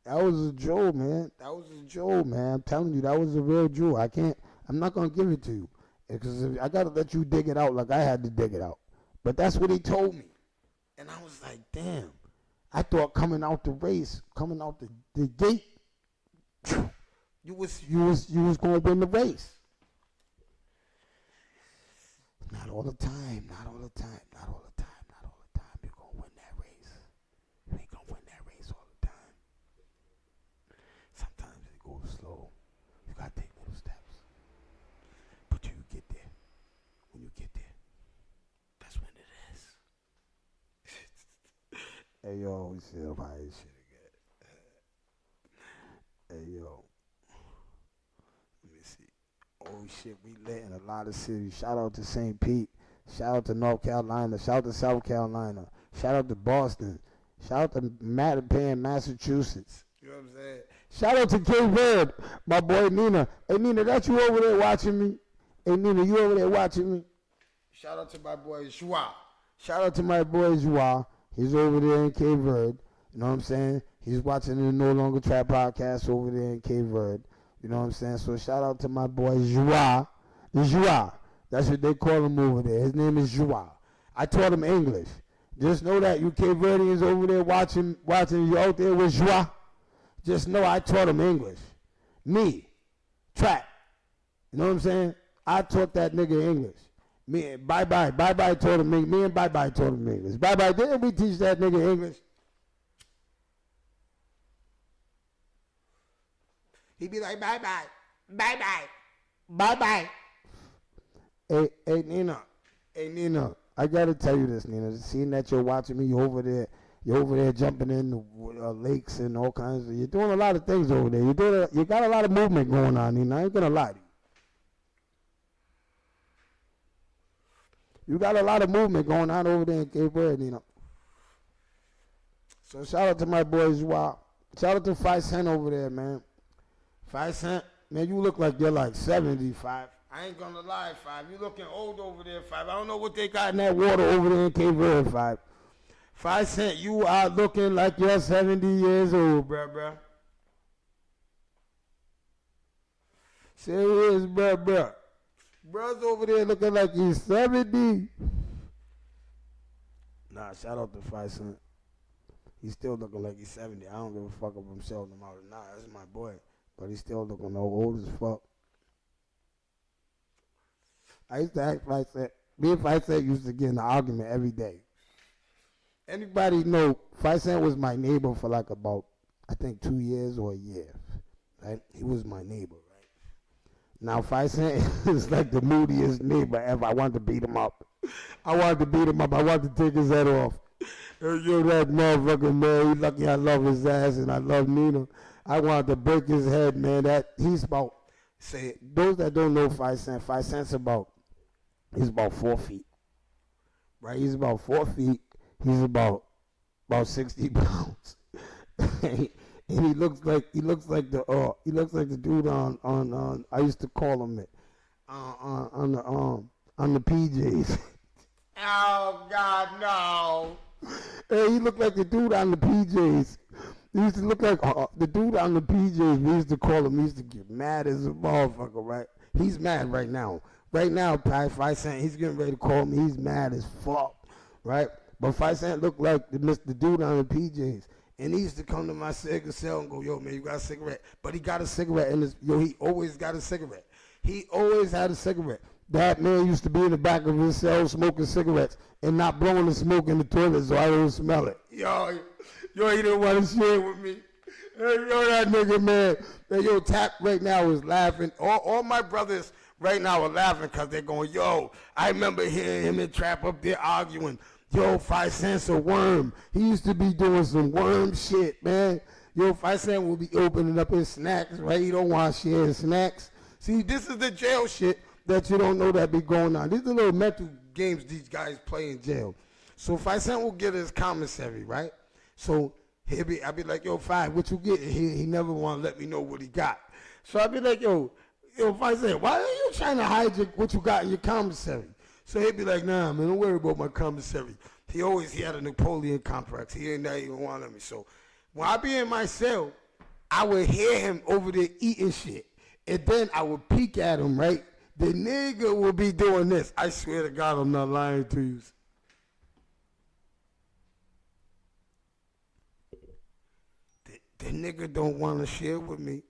Man. I'm telling you, that was a real jewel. I'm not going to give it to you. Because I got to let you dig it out like I had to dig it out. But that's what he told me. And I was like, damn. I thought coming out the race, coming out the gate, you was going to win the race. Not all the time. You're going to win that race. You ain't going to win that race all the time. Sometimes it goes slow. You got to take little steps. But you get there. When you get there, that's when it is. Hey, yo, we still buy this shit again. Hey, yo. Let me see. Oh, shit, we lit in a lot of cities. Shout out to St. Pete. Shout out to North Carolina. Shout out to South Carolina. Shout out to Boston. Shout out to Mattapan, Massachusetts. You know what I'm saying? Shout out to Cape Verde, my boy Nina. Hey, Nina, that you over there watching me? Hey, Nina, you over there watching me? Shout out to my boy Joa. Shout out to my boy Joa. He's over there in Cape Verde. You know what I'm saying? He's watching the No Longer Trap podcast over there in Cape Verde. You know what I'm saying? So shout out to my boy Joa. Joa. That's what they call him over there. His name is Joa. I taught him English. Just know that you Cape Verdeans over there watching you out there with Joa. Just know I taught him English. Me. Trap. You know what I'm saying? I taught that nigga English. Me and Bye-Bye taught him English. Me and Bye-Bye taught him English. Bye-Bye, didn't we teach that nigga English? He'd be like, bye-bye, bye-bye, bye-bye. Hey, Nina, I gotta tell you this, Nina. Seeing that you're watching me, you're over there jumping in the lakes and all kinds of, you're doing a lot of things over there. You got a lot of movement going on, Nina. I ain't gonna lie to you. You got a lot of movement going on over there in Cape Verde, Nina. So shout out to my boys, wow. Shout out to 5 Cent over there, man. 5 Cent, man, you look like you're like 75. I ain't gonna lie, 5. You looking old over there, 5. I don't know what they got in that water over there in Cape Verde, 5. 5 Cent, you are looking like you're 70 years old, bruh. Serious, bruh. Bruh's over there looking like he's 70. Nah, shout out to 5 Cent. He's still looking like he's 70. I don't give a fuck if I'm selling him out or not. That's my boy. But he's still looking old as fuck. I used to ask 5 Cent, Me and Five Cent used to get in an argument every day. Anybody know 5 Cent was my neighbor for like about, I think, 2 years or a year, right? He was my neighbor, right? Now 5 Cent is like the moodiest neighbor ever. I wanted to beat him up. I wanted to take his head off. Yo, that motherfucker, man, he lucky I love his ass and I love Nina. I wanted to break his head, man. He's about, say, those that don't know 5 Cent, 5 Cent's he's about 4 feet, right? He's about 4 feet. He's about 60 pounds, and he looks like the dude on I used to call him it on the PJs. Oh God, no! Hey, he looked like the dude on the PJs. He used to look like the dude on the PJs. We used to call him. He used to get mad as a motherfucker, right? He's mad right now. Right now, 5 Cent, he's getting ready to call me. He's mad as fuck, right? But 5 Cent looked like the dude on the PJs. And he used to come to my cigarette cell and go, yo, man, you got a cigarette? But he got a cigarette in his, he always got a cigarette. He always had a cigarette. That man used to be in the back of his cell smoking cigarettes and not blowing the smoke in the toilet so I don't smell it. Yo, he didn't want to share with me. Hey, yo, that nigga, man. Yo, Tap right now is laughing. All my brothers right now are laughing because they're going, yo, I remember hearing him and Trap up there arguing. Yo, 5 Cent's a worm. He used to be doing some worm shit, man. Yo, 5 Cent will be opening up his snacks, right? He don't want to share his snacks. See, this is the jail shit that you don't know that be going on. These are little mental games these guys play in jail. So 5 Cent will get his commissary, right? So I'll be like, yo, 5, what you get? He never want to let me know what he got. So I'll be like, yo, 5 Cent, why are you trying to hide what you got in your commissary? So he'd be like, nah, man, don't worry about my commissary. He had a Napoleon complex. He ain't not even wanted me. So when I be in my cell, I would hear him over there eating shit. And then I would peek at him, right? The nigga would be doing this. I swear to God, I'm not lying to you. The nigga don't want to share with me.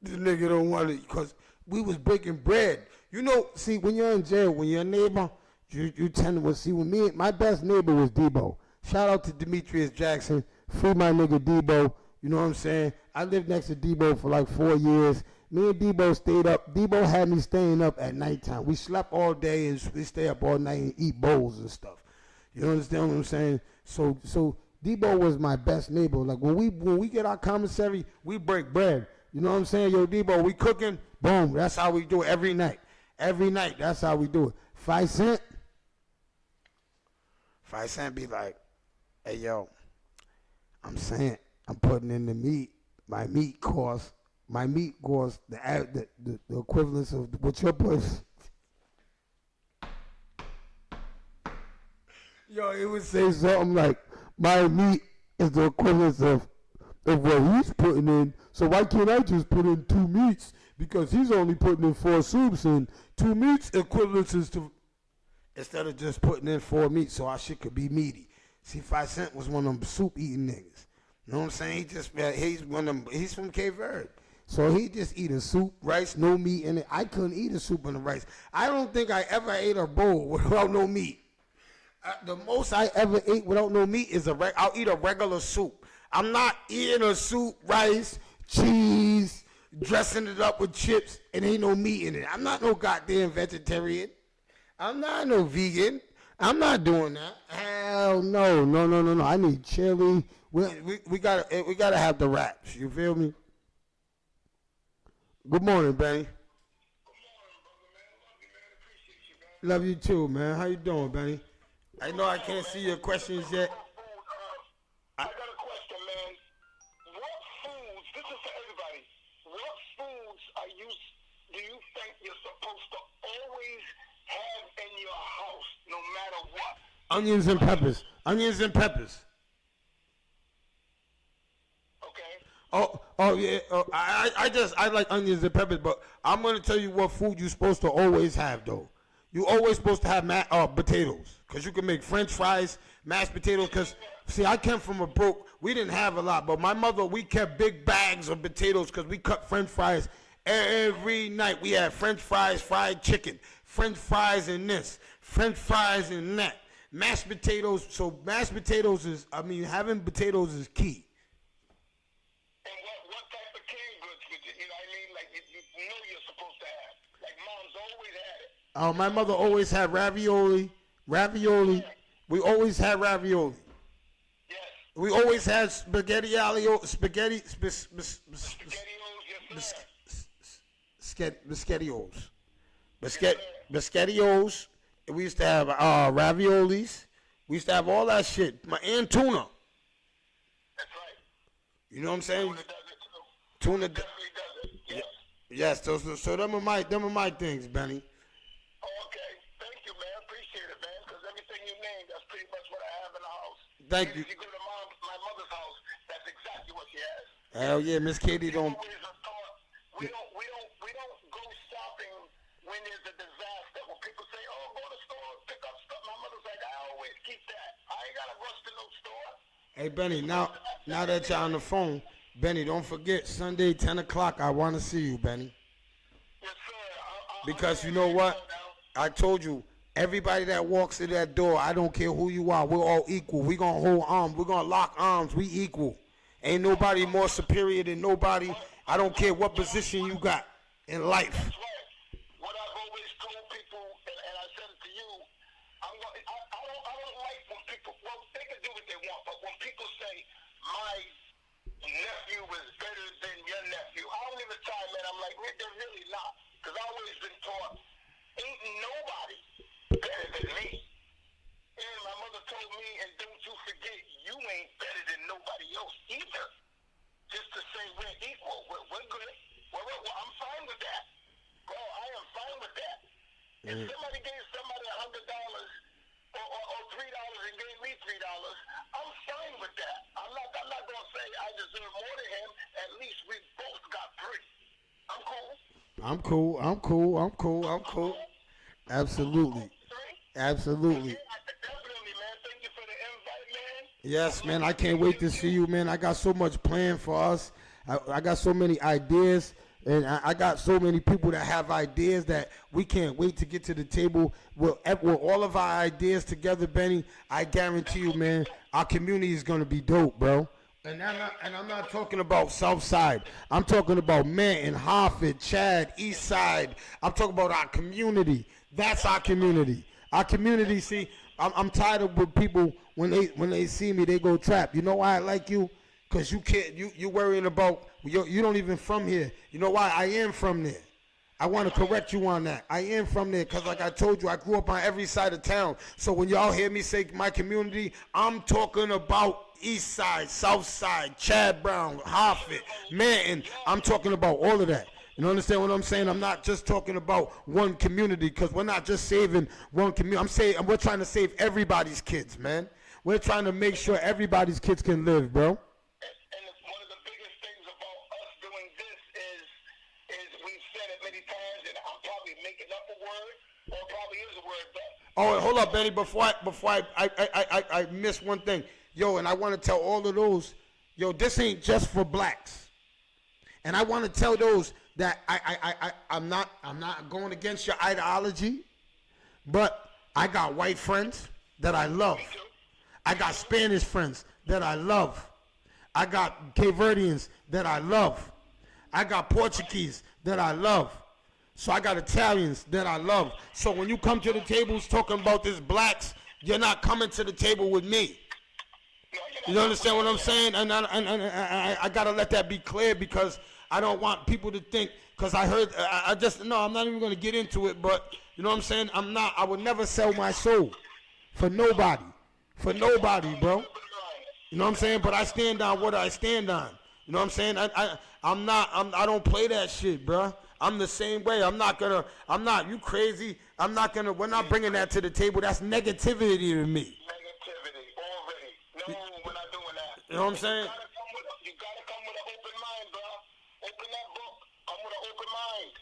The nigga don't want to, because we was breaking bread. You know, see, when you're in jail, when you're a neighbor, you tend to see, with me, my best neighbor was Debo. Shout out to Demetrius Jackson. Free my nigga Debo. You know what I'm saying? I lived next to Debo for like 4 years. Me and Debo stayed up. Debo had me staying up at nighttime. We slept all day and we stay up all night and eat bowls and stuff. You understand what I'm saying? So Debo was my best neighbor. Like when we get our commissary, we break bread. You know what I'm saying? Yo, Debo, we cooking? Boom. That's how we do it every night. Every night, that's how we do it. 5 Cent? 5 Cent be like, hey, yo, I'm saying, I'm putting in the meat. My meat costs the equivalence of what you're putting. Yo, it would say something like, my meat is the equivalence of what he's putting in, so why can't I just put in 2 meats? Because he's only putting in 4 soups, and 2 meats equivalences to, instead of just putting in 4 meats so our shit could be meaty. See, 5 Cent was one of them soup eating niggas. You know what I'm saying? He's from Cape Verde. So he just eat a soup, rice, no meat in it. I couldn't eat a soup and a rice. I don't think I ever ate a bowl without no meat. The most I ever ate without no meat is I'll eat a regular soup. I'm not eating a soup, rice, cheese, dressing it up with chips, and ain't no meat in it. I'm not no goddamn vegetarian. I'm not no vegan. I'm not doing that. Hell no. I need chili. We gotta have the wraps. You feel me? Good morning, Benny. Love you too, man. How you doing, Benny? I know I can't see your questions yet. I got a question, man. What foods, this is for everybody, what foods do you think you're supposed to always have in your house, no matter what? Onions and peppers. Onions and peppers. Okay. Oh yeah. I like onions and peppers, but I'm gonna tell you what food you're supposed to always have though. You always supposed to have potatoes, cause you can make French fries, mashed potatoes. Cause see, I came from we didn't have a lot, but my mother, we kept big bags of potatoes, cause we cut French fries every night. We had French fries, fried chicken, French fries and this, French fries and that, mashed potatoes. So mashed potatoes is, having potatoes is key. And what type of canned goods would you know what I mean? Like you know you're supposed to have. Like mom's always had it. My mother always had ravioli. We always had ravioli. Yes. We always had spaghettios, Spaghettios, yes sir. Biscottios. We used to have raviolis. We used to have all that shit. And tuna. That's right. You know what I'm saying? Tuna does it too. Tuna. Definitely does it. Yes. Yes. So them are my things, Benny. Oh, okay. Thank you, man. Appreciate it, man. Because everything you named, that's pretty much what I have in the house. Thank And you. if you go to my mother's house, that's exactly what she has. Hell yeah, Miss Katie don't. We don't go shopping when there's a disaster. When people say, "Oh, go to the store, pick up stuff," my mother's like, "I always keep that. I ain't gotta rush to no store." Hey Benny, now that you're on the phone, Benny, don't forget Sunday 10 o'clock. I want to see you, Benny. Yes, sir. Because you know what? I told you, everybody that walks in that door, I don't care who you are, we're all equal. We're going to hold arms. We're going to lock arms. We equal. Ain't nobody more superior than nobody. I don't care what position you got in life. That's right. What I've always told people, and I said it to you, I don't like when people, well, they can do what they want, but when people say, my nephew is better than your nephew, I don't even try, man. I'm like, they're really not. Because I've always been taught, ain't nobody better than me. And my mother told me, and don't you forget, you ain't better than nobody else either. Just to say we're equal. We're good. Well, I'm fine with that. Bro, I am fine with that. If somebody gave somebody $100 or $3 and gave me $3, I'm fine with that. I'm not gonna say I deserve more than him. At least we both got free. I'm cool. I'm cool. Absolutely. Absolutely. Yeah, definitely, man. Thank you for the invite, man. Yes, man. I can't wait to see you, man. I got so much planned for us. I got so many ideas, and I got so many people that have ideas that we can't wait to get to the table with all of our ideas together, Benny. I guarantee you, man, our community is gonna be dope, bro. And I'm not talking about South Side. I'm talking about Manton, Hartford, Chad, East Side. I'm talking about our community. That's our community. Our community. See, I'm tired of when people when they see me, they go trap. You know why I like you? Cause you can't. You worrying about you don't even from here. You know why? I am from there. I want to correct you on that. I am from there because, like I told you, I grew up on every side of town. So when y'all hear me say my community, I'm talking about East Side, South Side, Chad Brown, Hartford, Manton. I'm talking about all of that. You understand what I'm saying? I'm not just talking about one community because we're not just saving one community. We're trying to save everybody's kids, man. We're trying to make sure everybody's kids can live, bro. And one of the biggest things about us doing this is we've said it many times, and I'm probably making up a word, or probably is a word, but. Oh, hold up, Benny. Before I miss one thing, yo, and I want to tell all of those, yo, this ain't just for blacks, and I want to tell those that I'm not going against your ideology, but I got white friends that I love. I got Spanish friends that I love. I got Cape Verdeans that I love. I got Portuguese that I love. So I got Italians that I love. So when you come to the tables talking about this blacks, you're not coming to the table with me. You understand what I'm saying? And I got to let that be clear because I don't want people to think, because I heard, I'm not even going to get into it, but you know what I'm saying? I would never sell my soul for nobody. For nobody, bro. You know what I'm saying? But I stand on what I stand on. You know what I'm saying? I don't play that shit, bro. I'm the same way. You crazy. We're not bringing that to the table. That's negativity to me. Negativity already. No, we're not doing that. You know what I'm saying? You gotta come with an open mind, bro. Open that book. Come with an open mind.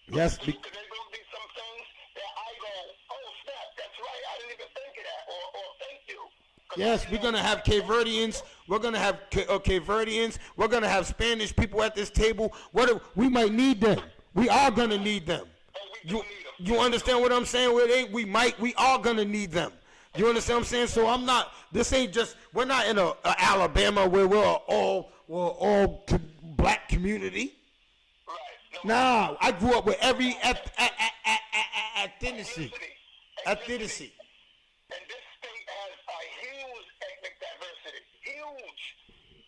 Yes. There's gonna be some things that I go, oh snap, that's right. I didn't even think of that. Or thank you. Yes, we're gonna have Cape Verdeans. We're gonna have Cape Verdeans. We're gonna have Spanish people at this table. We might need them. We are gonna need them. Oh, we You understand what I'm saying? We are gonna need them. You understand what I'm saying? So I'm not. This ain't just. We're not in a Alabama where we're all black community. Right. Nah, I grew up with every ethnicity. Ethnicity. And this state has a huge ethnic diversity. Huge.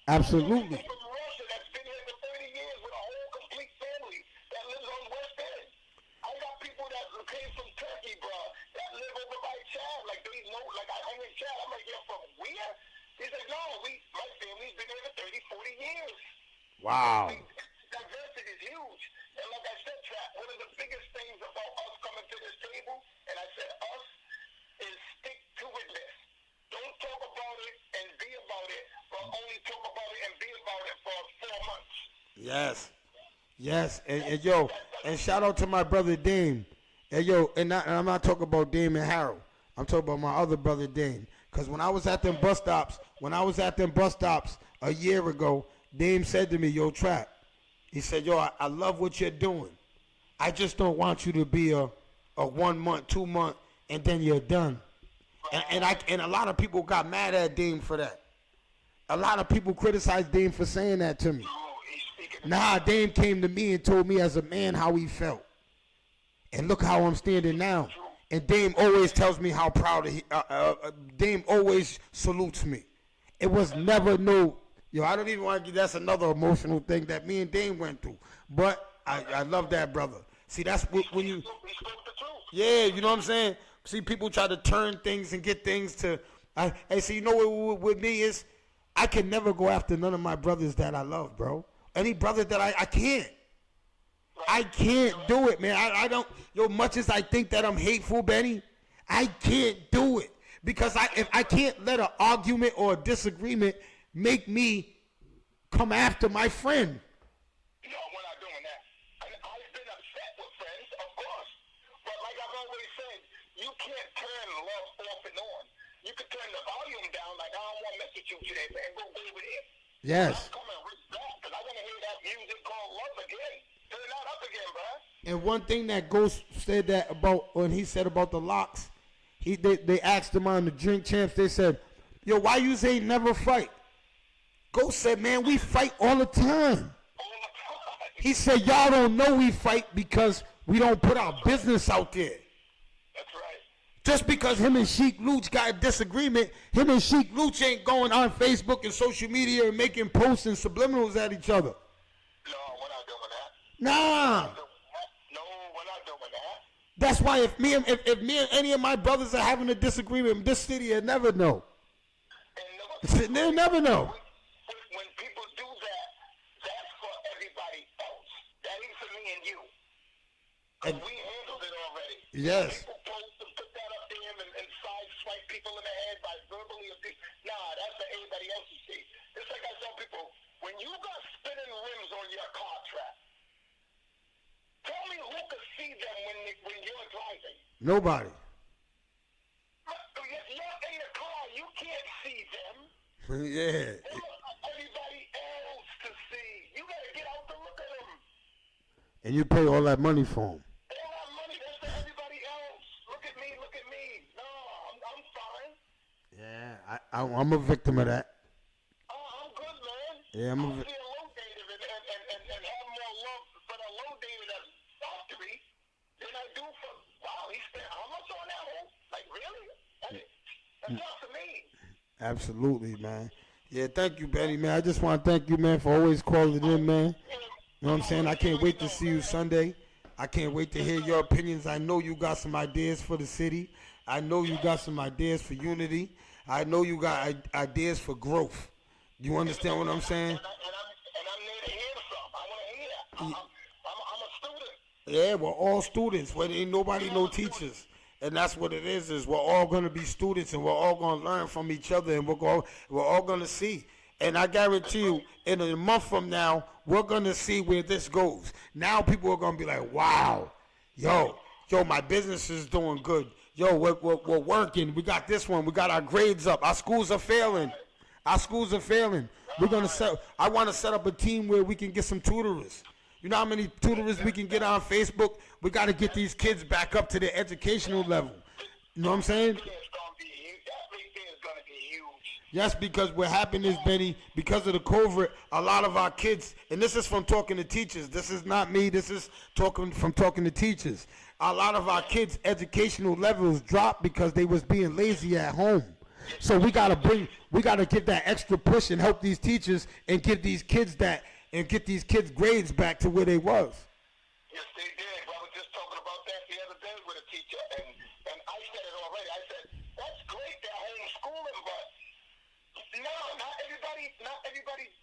Absolutely. From Russia that's been here for 30 years with a whole complete family that lives on West End. I got people that came from Turkey, bro, that live over by Chad. Like they know, like I hang in Chad. I'm like, you're from where? He said, no, my family's been here for 30, 40 years. Wow. Diversity is huge. And like I said, Trap, one of the biggest things about us coming to this table, and I said us, is stick to itness. Don't talk about it and be about it, but only talk about it and be about it for 4 months. Yes. And yo, and shout out to my brother Dame. And yo, and I'm not talking about Dame and Harold. I'm talking about my other brother Dame. Cause when I was at them bus stops a year ago, Dame said to me, yo, Trap. He said, yo, I love what you're doing. I just don't want you to be a 1 month, 2 month, and then you're done. And a lot of people got mad at Dame for that. A lot of people criticized Dame for saying that to me. Nah, Dame came to me and told me as a man how he felt. And look how I'm standing now. And Dame always tells me how proud Dame always salutes me. It was never no, I don't even want to, that's another emotional thing that me and Dame went through. But I love that brother. See, that's when you, yeah, you know what I'm saying? See, people try to turn things and get things to, hey, see, you know what with me is, I can never go after none of my brothers that I love, bro. Any brother that I can't. I can't do it, man. I don't, much as I think that I'm hateful, Benny, I can't do it. Because if I can't let an argument or a disagreement make me come after my friend. No, we're not doing that. I've been upset with friends, of course. But like I've always said, you can't turn love off and on. You can turn the volume down like I don't want to mess with you today, man. Go over here. Yes. I'm coming right back because I want to hear that music called Love again. Turn that up again, bro. And one thing that Ghost said that about, when he said about the locks, they asked him on the Drink Champs, they said, yo, why you say never fight? Ghost said, man, we fight all the time. All the time. He said, y'all don't know we fight because we don't put our business out there. That's right. Just because him and Sheik Luch got a disagreement, him and Sheik Luch ain't going on Facebook and social media and making posts and subliminals at each other. No, we're not doing that. Nah. No, we're not doing that. That's why if me and any of my brothers are having a disagreement, this city will never know. They'll never know. When people do that, that's for everybody else. That ain't for me and you. Because we handled it already. Yes. People post and put that up there and side-swipe people in the head by verbally abuse. Nah, that's for everybody else to see. It's like I tell people, when you got spinning rims on your car, Trap, tell me who could see them when you're driving. Nobody. If you're in the car, you can't see them. Yeah. Everybody else to see. You gotta get out to look at them. And you pay all that money for them. All that money, that's for everybody else. Look at me. No, I'm fine. Yeah, I'm a victim of that. Oh, I'm good, man. Yeah, I'm a low dated and have more love for the low dated as factory than I do for, wow, he spent how much on that hole? Like, really? That's not for me. Absolutely, man. Yeah, thank you, Benny, man. I just want to thank you, man, for always calling in, man. You know what I'm saying? I can't wait to see you Sunday. I can't wait to hear your opinions. I know you got some ideas for the city. I know you got some ideas for unity. I know you got ideas for growth. You understand what I'm saying? And I'm there to hear some. I want to hear that. I'm a student. Yeah, we're all students. There ain't nobody no teachers. And that's what it is we're all going to be students and we're all going to learn from each other and we're all going to see. And I guarantee you, in a month from now, we're going to see where this goes. Now people are going to be like, wow, yo, my business is doing good. Yo, we're working. We got this one. We got our grades up. Our schools are failing. We're going to I want to set up a team where we can get some tutorers. You know how many tutors we can get on Facebook? We got to get these kids back up to their educational level. You know what I'm saying? That right there is going to be huge. Yes, because what happened is, Benny, because of the COVID, a lot of our kids, and this is from talking to teachers. This is not me. This is talking to teachers. A lot of our kids' educational levels dropped because they was being lazy at home. So we gotta give that extra push and help these teachers and give these kids grades back to where they was. Yes, they did. I was just talking about that the other day with a teacher, and I said it already. I said that's great, that homeschooling, but no, not everybody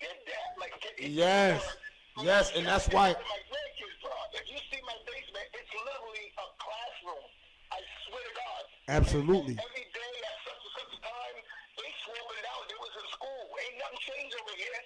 did that. Like Yes, and that's why. My grandkids, bro. If you see my basement, it's literally a classroom. I swear to God. Absolutely. Every day at such and such a time, they swapped it out. They was in school. Ain't nothing changed over here.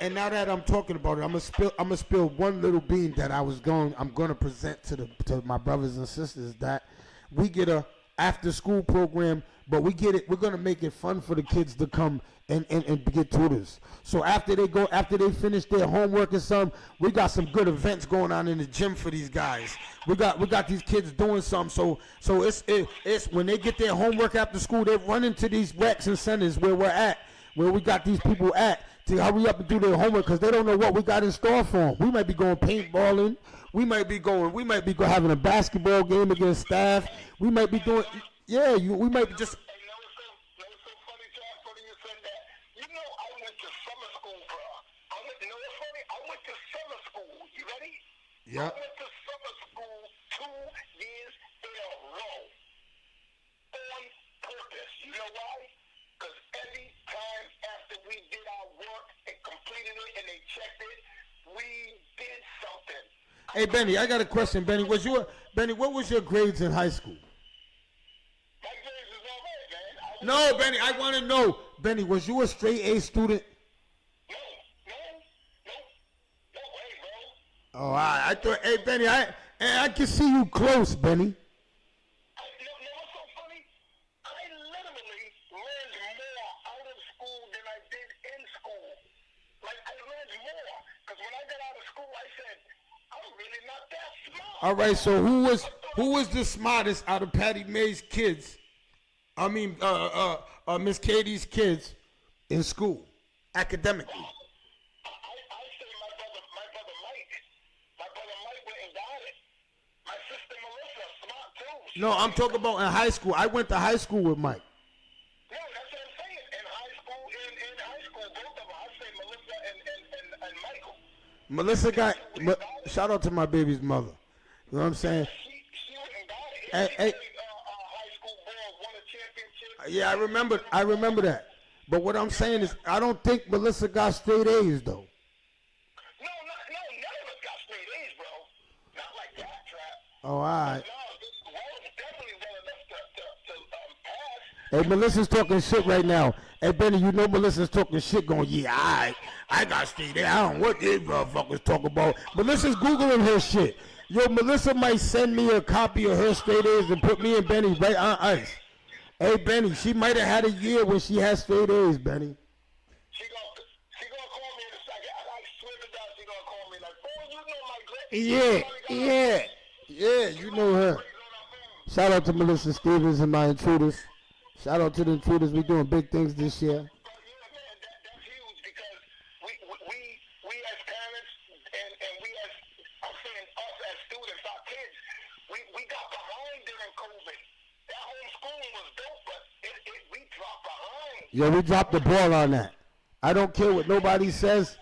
And now that I'm talking about it, I'm gonna spill one little bean that I'm gonna present to my brothers and sisters, that we get a after school program, but we're gonna make it fun for the kids to come and get tutors. So after they finish their homework and something, we got some good events going on in the gym for these guys. We got these kids doing something. So it's when they get their homework after school, they run into these recs and centers where we got these people at, to hurry up and do their homework, because they don't know what we got in store for them. We might be going paintballing. We might be having a basketball game against staff. We might be doing, we might be just. Yep. I went to summer school 2 years in a row on purpose. You know why? Because every time after we did our work and completed it and they checked it, we did something. Hey, Benny, I got a question. Benny, what was your grades in high school? My grades was all right, man. No, Benny, I want to know. Benny, was you a straight A student? Oh, I thought, hey, Benny, I can see you close, Benny. You know what's so funny? I literally learned more out of school than I did in school. Like, I learned more. Because when I got out of school, I said, I'm really not that smart. All right, so who was the smartest out of Patty May's kids? I mean, Miss Katie's kids in school, academically? No, I'm talking about in high school. I went to high school with Mike. No, that's what I'm saying. In high school, both of them. I say Melissa and Michael. Melissa got. Shout out to my baby's mother. You know what I'm saying? She wouldn't got it. Hey. High school ball, won a championship. Yeah, I remember that. But what I'm saying is, I don't think Melissa got straight A's though. No, none of us got straight A's, bro. Not like that, Trap. Oh, all right. Pass. Hey, Melissa's talking shit right now. Hey, Benny, you know Melissa's talking shit going, yeah, I got straight A. I don't know what these motherfuckers talk about. Melissa's Googling her shit. Yo, Melissa might send me a copy of her straight A's and put me and Benny right on ice. Hey, Benny, she might have had a year when she had straight A's, Benny. She gonna call me in a second. I swear to God, she gonna call me like, boy, you know my great. Yeah, you know her. Shout out to Melissa Stevens and my intruders. Shout out to the intruders. We doing big things this year. Yeah, man, that's huge because we as parents and we as, I'm saying us as students, our kids, we got behind during COVID. That homeschooling was dope, but we dropped behind. Yeah, we dropped the ball on that. I don't care what nobody says.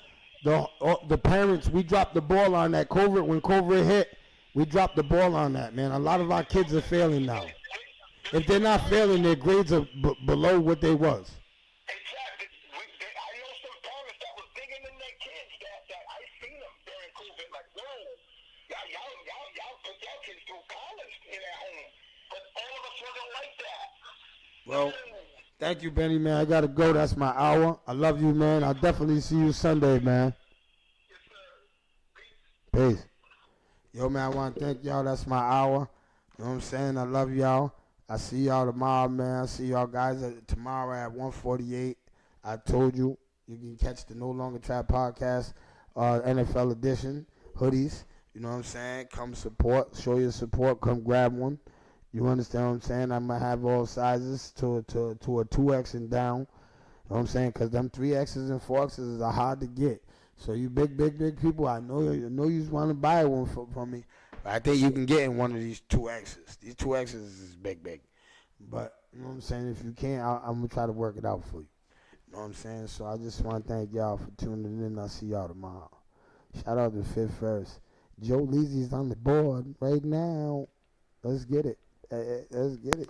The parents, we dropped the ball on that. When COVID hit, we dropped the ball on that, man. A lot of our kids are failing now. If they're not failing, their grades are below what they was. Exactly. I know some parents that was digging in their kids that I seen them during COVID. Like, whoa, y'all put your kids through college in at home. But all of us wasn't like that. Well, thank you, Benny, man. I got to go. That's my hour. I love you, man. I'll definitely see you Sunday, man. Yes, sir. Peace. Yo, man, I want to thank y'all. That's my hour. You know what I'm saying? I love y'all. I see y'all tomorrow, man. I see y'all guys tomorrow at 1:48. I told you, you can catch the No Longer Trap podcast, NFL edition. hoodies. You know what I'm saying? Come support, show your support, come grab one. You understand what I'm saying? I'm going to have all sizes to a 2X and down. You know what I'm saying? Because them 3Xs and 4Xs are hard to get. So you big people, I know you want to buy one from me. But I think you can get in one of these 2Xs. These 2Xs is big. But, you know what I'm saying? If you can't, I'm going to try to work it out for you. You know what I'm saying? So I just want to thank y'all for tuning in. I'll see y'all tomorrow. Shout out to Fifth First. Joe Leezy's on the board right now. Let's get it. Let's get it.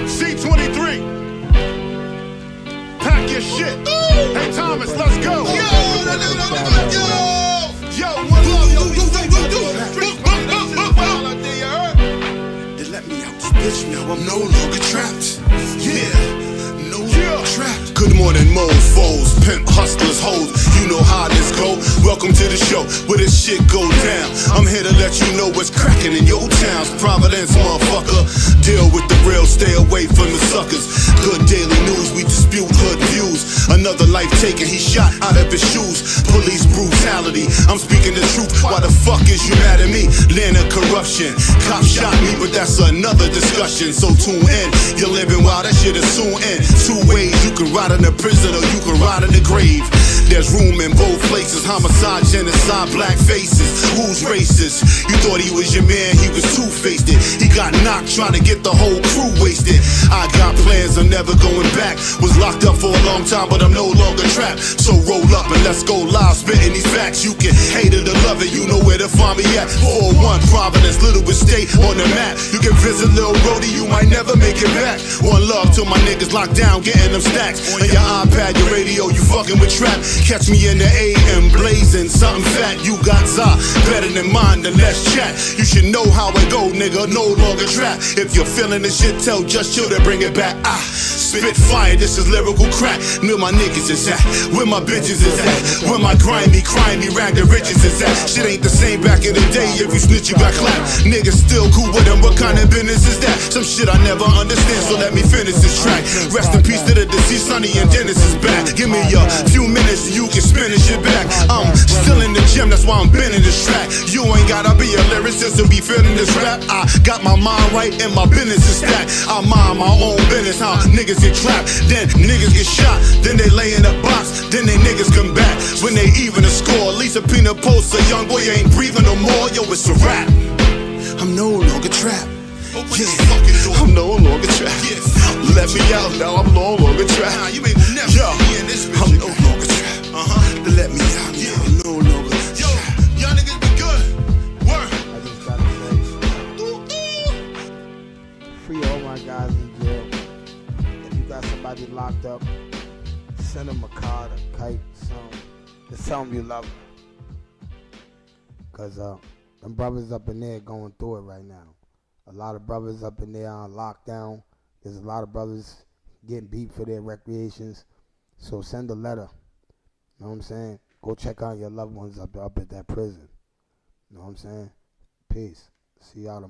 C23. Pack your shit. Hey, Thomas, let's go. Yo, one love, yo. They let me out this bitch, now I'm no longer trapped. Yeah, no longer trapped. Good morning, mofos, pimp hustlers, hoes. You know how this go. Welcome to the show where this shit go down. I'm here to let you know what's cracking in your towns. Providence, motherfucker. Deal with the real, stay away from the suckers. Good daily news, we dispute hood views. Another life taken, he shot out of his shoes. Police brutality, I'm speaking the truth. Why the fuck is you mad at me? Land of corruption. Cop shot me, but that's another discussion. So tune in, you're living while that shit is soon end. Two ways, you can ride in the prison or you can ride in the grave. There's room in both places. Homicide, genocide, black faces. Who's racist? You thought he was your man, he was two-faced it. He got knocked trying to get the whole crew wasted. I got plans, I'm never going back. Was locked up for a long time, but I'm no longer trapped. So roll up and let's go live, spitting these facts. You can hate it or love it, you know where to find me at. 401 Providence, Little Estate on the map. You can visit Lil Rody, you might never make it back. One love till my niggas locked down, getting them stacks. On your iPad, your radio, you fucking with trap. Catch me in the AM, blazing something fat. You got za, better than mine, then let's chat. You should know how it go, nigga, no longer trap. If you're feeling this shit, tell Just Chill to bring it back. Spit fire, this is lyrical crack. Where my niggas is at, where my bitches is at, where my grimy, rag the riches is at. Shit ain't the same back in the day, if you snitch you got clapped. Niggas still cool with them, what kind of business is that? Some shit I never understand, so let me finish this track. Rest in peace to the deceased, Sonny and Dennis is back. Give me a few minutes, you can spin this shit back. I'm still in the gym, that's why I'm bending this track. You ain't gotta be a lyricist to be feeling this rap. I got my mind right and my business is stacked. I mind my own business, how niggas get trapped, then niggas get shot, then they lay in a box, then they niggas come back. When they even a score, Lisa Pina posts a young boy ain't breathing no more. Yo, it's a rap. I'm no longer trapped. Yeah, I'm no longer trapped. Let me out now, I'm no longer trapped. Yo, I'm no longer trapped. Let me out now, I'm no longer trapped. Yo, y'all niggas be good. Work. I just gotta say, free all my guys in jail. If you got somebody locked up, send them a card, a kite, something. Just tell them you love them. Because them brothers up in there going through it right now. A lot of brothers up in there on lockdown. There's a lot of brothers getting beat for their recreations. So send a letter. You know what I'm saying? Go check out your loved ones up at that prison. You know what I'm saying? Peace. See y'all tomorrow.